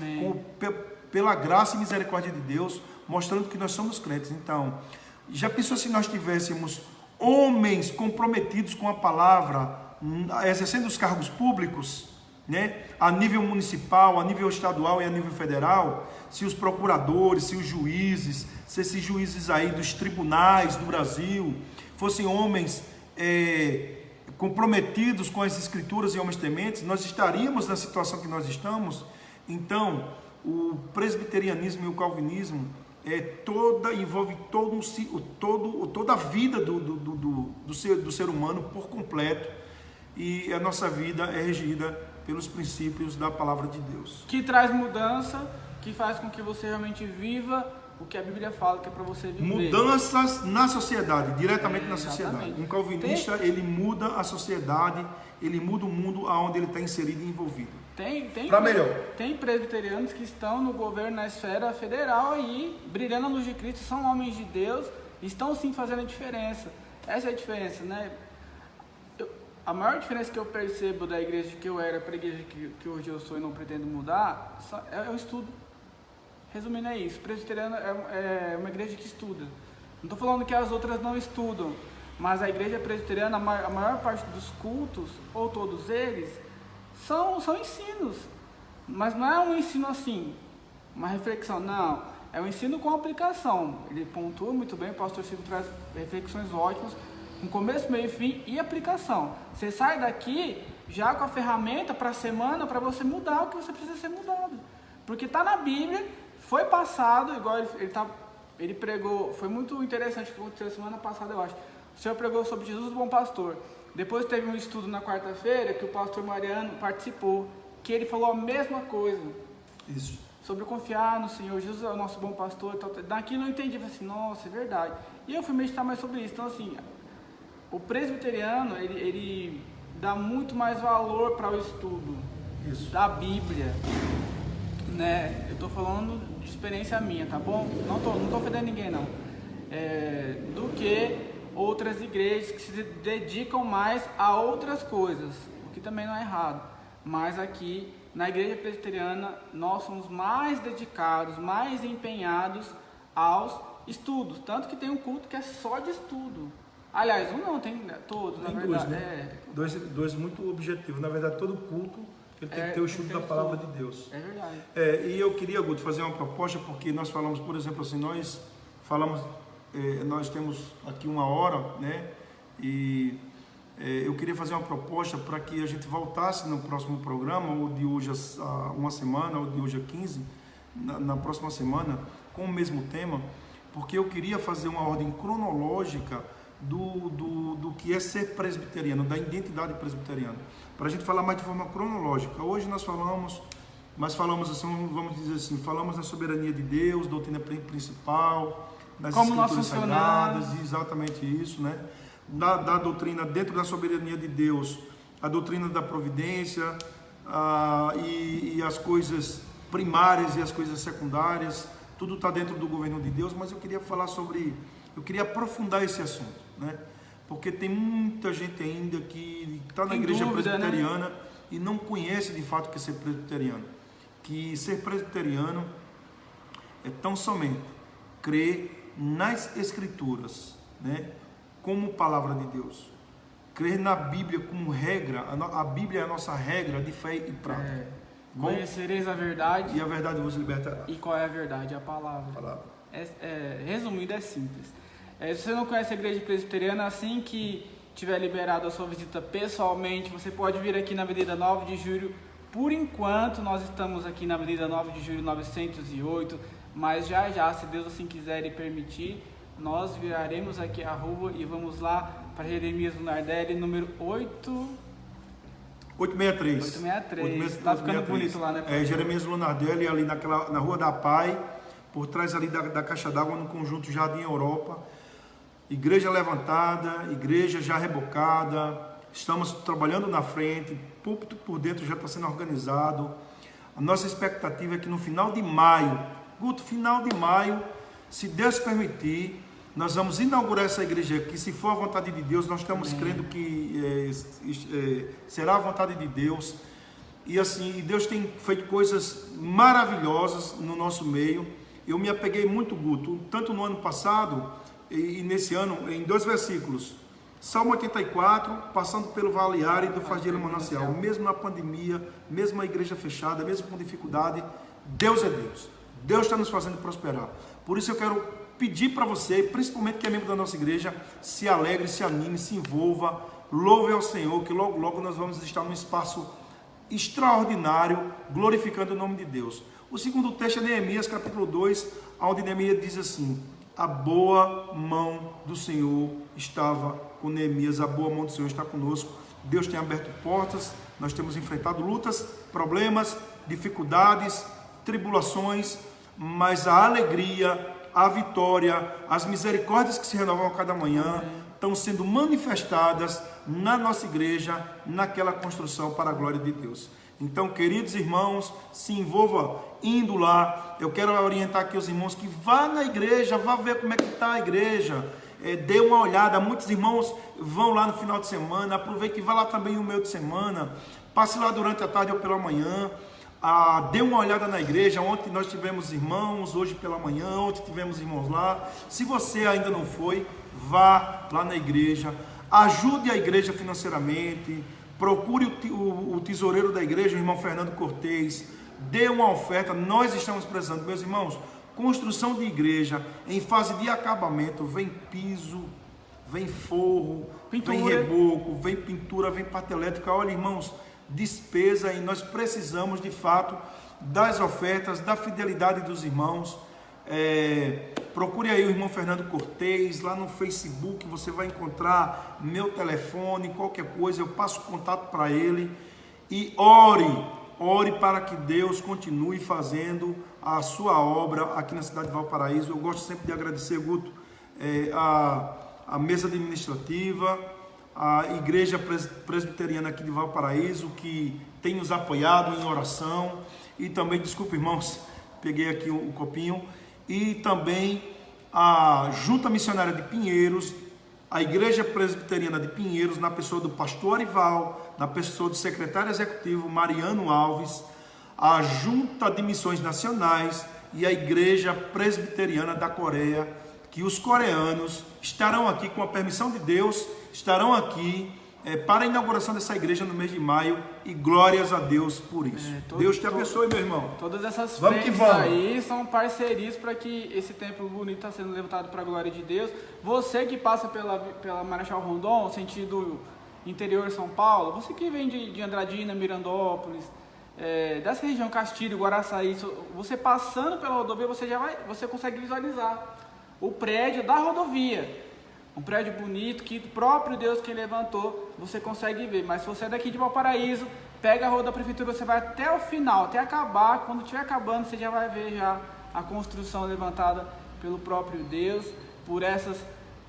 pela graça e misericórdia de Deus, mostrando que nós somos crentes. Então, já pensou se nós tivéssemos homens comprometidos com a palavra, exercendo os cargos públicos, né, a nível municipal, a nível estadual e a nível federal, se os procuradores, se os juízes, se esses juízes aí dos tribunais do Brasil fossem homens comprometidos com as Escrituras e homens tementes, nós estaríamos na situação que nós estamos. Então, o presbiterianismo e o calvinismo envolve toda a vida do ser humano por completo, e a nossa vida é regida pelos princípios da palavra de Deus. Que traz mudança, que faz com que você realmente viva o que a Bíblia fala que é para você viver. Mudanças na sociedade, diretamente na sociedade. Exatamente. Um calvinista, ele muda a sociedade, ele muda o mundo aonde ele está inserido e envolvido. Para melhor. Tem presbiterianos que estão no governo, na esfera federal aí, brilhando a luz de Cristo, são homens de Deus, estão sim fazendo a diferença. Essa é a diferença, né? A maior diferença que eu percebo da igreja que eu era para a igreja que hoje eu sou e não pretendo mudar é o estudo. Resumindo, é isso. Presbiteriano é uma igreja que estuda. Não estou falando que as outras não estudam, mas a igreja presbiteriana, a maior parte dos cultos, ou todos eles, são ensinos. Mas não é um ensino assim, uma reflexão, não. É um ensino com aplicação. Ele pontua muito bem, o pastor Silvio traz reflexões ótimas, com começo, meio e fim e aplicação. Você sai daqui já com a ferramenta para a semana para você mudar o que você precisa ser mudado. Porque está na Bíblia, foi passado, igual ele pregou, foi muito interessante o que aconteceu semana passada, eu acho. O Senhor pregou sobre Jesus, o bom pastor. Depois teve um estudo na quarta-feira que o pastor Mariano participou, que ele falou a mesma coisa. Isso. Sobre confiar no Senhor, Jesus é o nosso bom pastor. Daqui eu não entendi, eu falei assim, nossa, é verdade. E eu fui meditar mais sobre isso. Então assim, o presbiteriano, ele dá muito mais valor para o estudo da Bíblia, né? Eu estou falando de experiência minha, tá bom? Não tô ofendendo ninguém, não. Do que outras igrejas que se dedicam mais a outras coisas, o que também não é errado. Mas aqui, na igreja presbiteriana, nós somos mais dedicados, mais empenhados aos estudos. Tanto que tem um culto que é só de estudo. Aliás, um não, tem todos, na verdade. Dois muito objetivos. Na verdade, todo culto Ele tem que ter o estudo da palavra de Deus. É verdade. E eu queria, Guto, fazer uma proposta, porque nós falamos, por exemplo, assim, nós temos aqui 1 hora, né? E eu queria fazer uma proposta para que a gente voltasse no próximo programa, ou de hoje a uma semana, ou de hoje a 15, na próxima semana, com o mesmo tema, porque eu queria fazer uma ordem cronológica do que é ser presbiteriano, da identidade presbiteriana, para a gente falar mais de forma cronológica. Hoje nós falamos assim, vamos dizer assim, falamos na soberania de Deus, doutrina principal, das escrituras sagradas, exatamente isso, né? Da doutrina dentro da soberania de Deus, a doutrina da providência, e as coisas primárias e as coisas secundárias, tudo está dentro do governo de Deus. Mas eu queria aprofundar esse assunto, né? Porque tem muita gente ainda que está na igreja presbiteriana, né? E não conhece de fato o que é ser presbiteriano. Que ser presbiteriano é tão somente crer nas escrituras, né? Como palavra de Deus, crer na Bíblia como regra. A Bíblia é a nossa regra de fé e prática. Conhecereis a verdade, e a verdade vos libertará. E qual é a verdade? A palavra. Resumido, é simples. Se você não conhece a igreja presbiteriana, assim que tiver liberado a sua visita pessoalmente, você pode vir aqui na Avenida 9 de Julho. Por enquanto nós estamos aqui na Avenida 9 de Julho 908, mas já, se Deus assim quiser e permitir, nós viraremos aqui a rua e vamos lá para Jeremias Lunardelli, número 863. Tá ficando bonito lá, né? Jeremias Lunardelli, ali na Rua da Pai, por trás ali da Caixa d'Água, no conjunto Jardim Europa. Igreja levantada, igreja já rebocada, estamos trabalhando na frente, púlpito por dentro já está sendo organizado. A nossa expectativa é que no final de maio, Guto, se Deus permitir, nós vamos inaugurar essa igreja aqui. Se for a vontade de Deus, nós estamos crendo que será a vontade de Deus. E assim, Deus tem feito coisas maravilhosas no nosso meio. Eu me apeguei muito, Guto, tanto no ano passado e nesse ano, em 2 versículos. Salmo 84, passando pelo Vale Árido, Fardilha Manancial. Mesmo na pandemia, mesmo a igreja fechada, mesmo com dificuldade, Deus é Deus. Deus está nos fazendo prosperar. Por isso eu quero pedir para você, principalmente que é membro da nossa igreja, se alegre, se anime, se envolva, louve ao Senhor, que logo, logo nós vamos estar num espaço extraordinário, glorificando o nome de Deus. O segundo texto é Neemias, capítulo 2, onde Neemias diz assim: a boa mão do Senhor estava com Neemias, a boa mão do Senhor está conosco. Deus tem aberto portas, nós temos enfrentado lutas, problemas, dificuldades, tribulações, mas a alegria, a vitória, as misericórdias que se renovam a cada manhã estão sendo manifestadas na nossa igreja, naquela construção para a glória de Deus. Então, queridos irmãos, se envolva indo lá. Eu quero orientar aqui os irmãos que vá na igreja, vá ver como é que está a igreja, dê uma olhada. Muitos irmãos vão lá no final de semana, aproveite e vá lá também no meio de semana, passe lá durante a tarde ou pela manhã. Dê uma olhada na igreja. Ontem nós tivemos irmãos, hoje pela manhã, ontem tivemos irmãos lá. Se você ainda não foi, vá lá na igreja, ajude a igreja financeiramente, procure o tesoureiro da igreja, o irmão Fernando Cortez, dê uma oferta. Nós estamos precisando, meus irmãos, construção de igreja em fase de acabamento, vem piso, vem forro, pintura, vem reboco, vem pintura, vem parte elétrica. Olha, irmãos, despesa, e nós precisamos de fato das ofertas, da fidelidade dos irmãos. Procure aí o irmão Fernando Cortez, lá no Facebook você vai encontrar meu telefone, qualquer coisa eu passo contato para ele. E ore para que Deus continue fazendo a sua obra aqui na cidade de Valparaíso. Eu gosto sempre de agradecer, Guto, a mesa administrativa, a igreja presbiteriana aqui de Valparaíso, que tem nos apoiado em oração, e também, desculpa irmãos, peguei aqui o copinho, e também a Junta Missionária de Pinheiros, a Igreja Presbiteriana de Pinheiros, na pessoa do pastor Arival, na pessoa do secretário executivo Mariano Alves, a Junta de Missões Nacionais e a Igreja Presbiteriana da Coreia, que os coreanos estarão aqui com a permissão de Deus, estarão aqui para a inauguração dessa igreja no mês de maio, e glórias a Deus por isso. Deus te abençoe, meu irmão. Todas essas vamos frentes aí são parcerias para que esse templo bonito está sendo levantado para a glória de Deus. Você que passa pela Marechal Rondon, sentido interior de São Paulo, você que vem de Andradina, Mirandópolis, dessa região, Castilho, Guaraçaí, você passando pela rodovia, você consegue visualizar o prédio da rodovia. Um prédio bonito que o próprio Deus que levantou, você consegue ver. Mas se você é daqui de Valparaíso, pega a rua da prefeitura, você vai até o final, até acabar. Quando estiver acabando, você já vai ver já a construção levantada pelo próprio Deus, por essas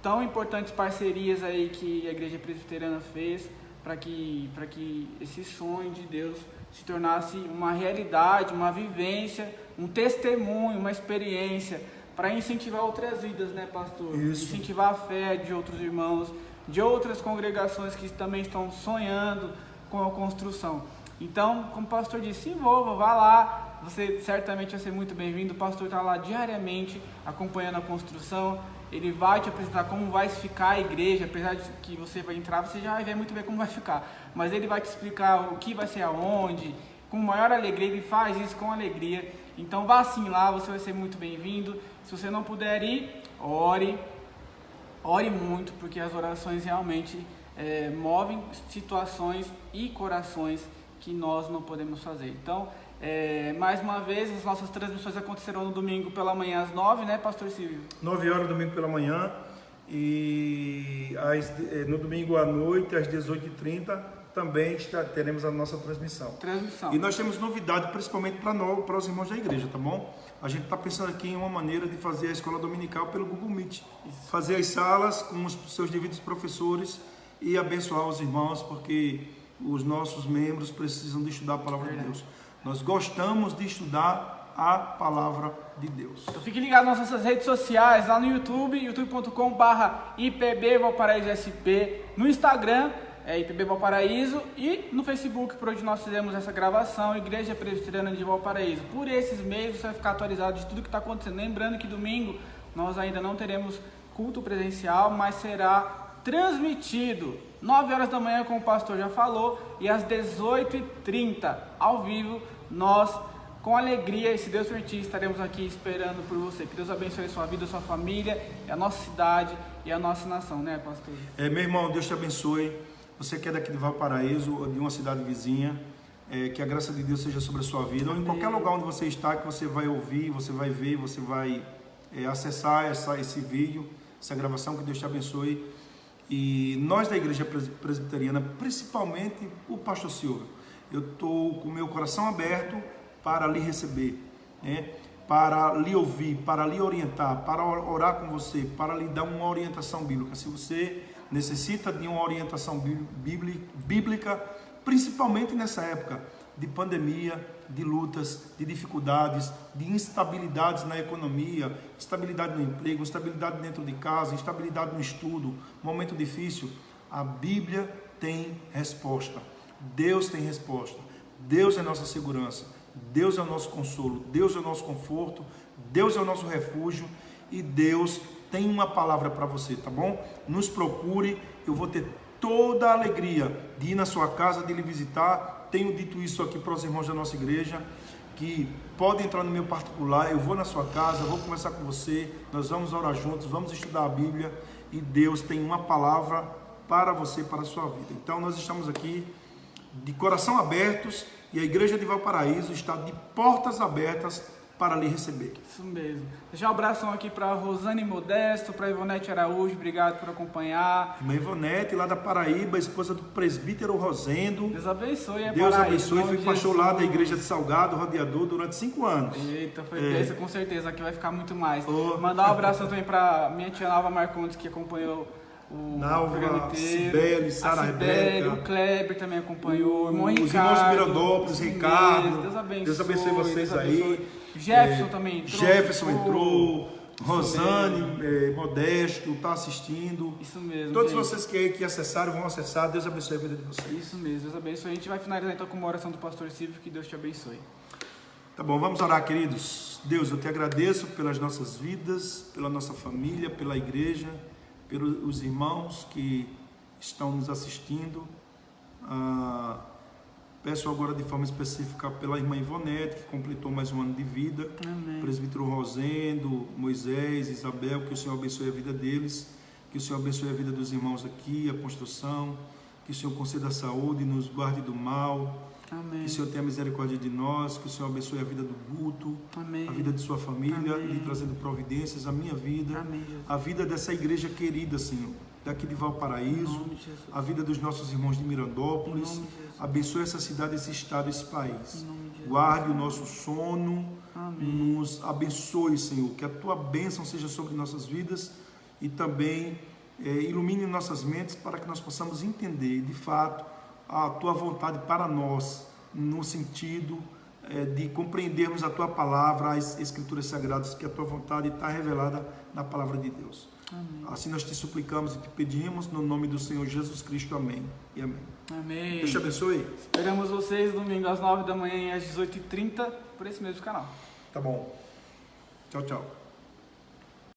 tão importantes parcerias aí que a Igreja Presbiteriana fez para que esse sonho de Deus se tornasse uma realidade, uma vivência, um testemunho, uma experiência, para incentivar outras vidas, né, pastor? Isso. Incentivar a fé de outros irmãos, de outras congregações que também estão sonhando com a construção. Então, como o pastor disse, se envolva, vá lá, você certamente vai ser muito bem-vindo. O pastor está lá diariamente acompanhando a construção, ele vai te apresentar como vai ficar a igreja, apesar de que você vai entrar, você já vai ver muito bem como vai ficar, mas ele vai te explicar o que vai ser aonde, com maior alegria, ele faz isso com alegria. Então vá sim lá, você vai ser muito bem-vindo. Se você não puder ir, ore muito, porque as orações realmente movem situações e corações que nós não podemos fazer. Então, mais uma vez, as nossas transmissões acontecerão no domingo pela manhã às 9, né, pastor Silvio? 9 horas no domingo pela manhã, e no domingo à noite, às 18h30, também teremos a nossa transmissão. E nós temos novidade, principalmente para os irmãos da igreja, tá bom? A gente está pensando aqui em uma maneira de fazer a escola dominical pelo Google Meet. Isso. Fazer as salas com os seus devidos professores e abençoar os irmãos, porque os nossos membros precisam de estudar a palavra de Deus. Nós gostamos de estudar a palavra de Deus. Então fique ligado nas nossas redes sociais, lá no YouTube, youtube.com/IPB Valparaíso SP, no Instagram, IPB Valparaíso, e no Facebook, por onde nós fizemos essa gravação, Igreja Presbiteriana de Valparaíso. Por esses meios você vai ficar atualizado de tudo que está acontecendo. Lembrando que domingo nós ainda não teremos culto presencial, mas será transmitido 9 horas da manhã, como o pastor já falou, e às 18h30 ao vivo. Nós, com alegria, e se Deus permitir, estaremos aqui esperando por você. Que Deus abençoe a sua vida, a sua família, a nossa cidade e a nossa nação, né, pastor? Meu irmão, Deus te abençoe. Você que é daqui de Valparaíso ou de uma cidade vizinha, que a graça de Deus seja sobre a sua vida, ou em qualquer lugar onde você está, que você vai ouvir, você vai ver, você vai acessar esse vídeo, essa gravação. Que Deus te abençoe. E nós da Igreja Presbiteriana, principalmente o pastor Silvio, eu estou com o meu coração aberto para lhe receber, para lhe ouvir, para lhe orientar, para orar com você, para lhe dar uma orientação bíblica. Se você necessita de uma orientação bíblica, principalmente nessa época de pandemia, de lutas, de dificuldades, de instabilidades na economia, instabilidade no emprego, instabilidade dentro de casa, instabilidade no estudo, momento difícil, a Bíblia tem resposta. Deus tem resposta. Deus é nossa segurança. Deus é o nosso consolo. Deus é o nosso conforto. Deus é o nosso refúgio. E Deus tem uma palavra para você, tá bom? Nos procure, eu vou ter toda a alegria de ir na sua casa, de lhe visitar. Tenho dito isso aqui para os irmãos da nossa igreja, que podem entrar no meu particular, eu vou na sua casa, vou conversar com você, nós vamos orar juntos, vamos estudar a Bíblia, e Deus tem uma palavra para você, para a sua vida. Então nós estamos aqui de coração abertos, e a Igreja de Valparaíso está de portas abertas para lhe receber. Isso mesmo. Deixar um abração aqui para Rosane Modesto, para Ivonete Araújo, obrigado por acompanhar. Irmã Ivonete, lá da Paraíba, esposa do presbítero Rosendo. Deus abençoe. Deus abençoe. Fui pastor lá da Igreja de Salgado, Rodeador, durante 5 anos. Eita, foi bênção, com certeza. Aqui vai ficar muito mais. Mandar um abraço também para minha tia Nalva Marcondes, que acompanhou o programa inteiro. Sibeli, Sara Rebeca. O Kleber também acompanhou. O irmão Ricardo. Os irmãos de Mirandópolis, Ricardo. Deus abençoe vocês aí. Jefferson também entrou. Jefferson entrou. Rosane Modesto está assistindo. Isso mesmo. Todos vocês que acessaram vão acessar. Deus abençoe a vida de vocês. Isso mesmo, Deus abençoe. A gente vai finalizar então com uma oração do pastor Silvio. Que Deus te abençoe. Tá bom, vamos orar, queridos. Deus, eu te agradeço pelas nossas vidas, pela nossa família, pela igreja, pelos irmãos que estão nos assistindo. Peço agora de forma específica pela irmã Ivonete, que completou mais um ano de vida. Amém. Presbítero Rosendo, Moisés, Isabel, que o Senhor abençoe a vida deles, que o Senhor abençoe a vida dos irmãos aqui, a construção, que o Senhor conceda a saúde, nos guarde do mal. Amém. Que o Senhor tenha misericórdia de nós, que o Senhor abençoe a vida do Guto, Amém. a vida de sua família, Amém. lhe trazendo providências, a minha vida, Amém, a vida dessa igreja querida, Senhor, daqui de Valparaíso, a vida dos nossos irmãos de Mirandópolis. Abençoe essa cidade, esse estado, esse país. Guarde o nosso sono, nos abençoe, Senhor, que a tua bênção seja sobre nossas vidas e também ilumine nossas mentes para que nós possamos entender de fato a tua vontade para nós, no sentido de compreendermos a tua palavra, as escrituras sagradas, que a tua vontade está revelada na palavra de Deus. Amém. Assim nós te suplicamos e te pedimos no nome do Senhor Jesus Cristo. Amém e amém. Amém. Deus te abençoe. Esperamos vocês domingo às 9 da manhã e às 18h30 por esse mesmo canal. Tá bom. Tchau, tchau.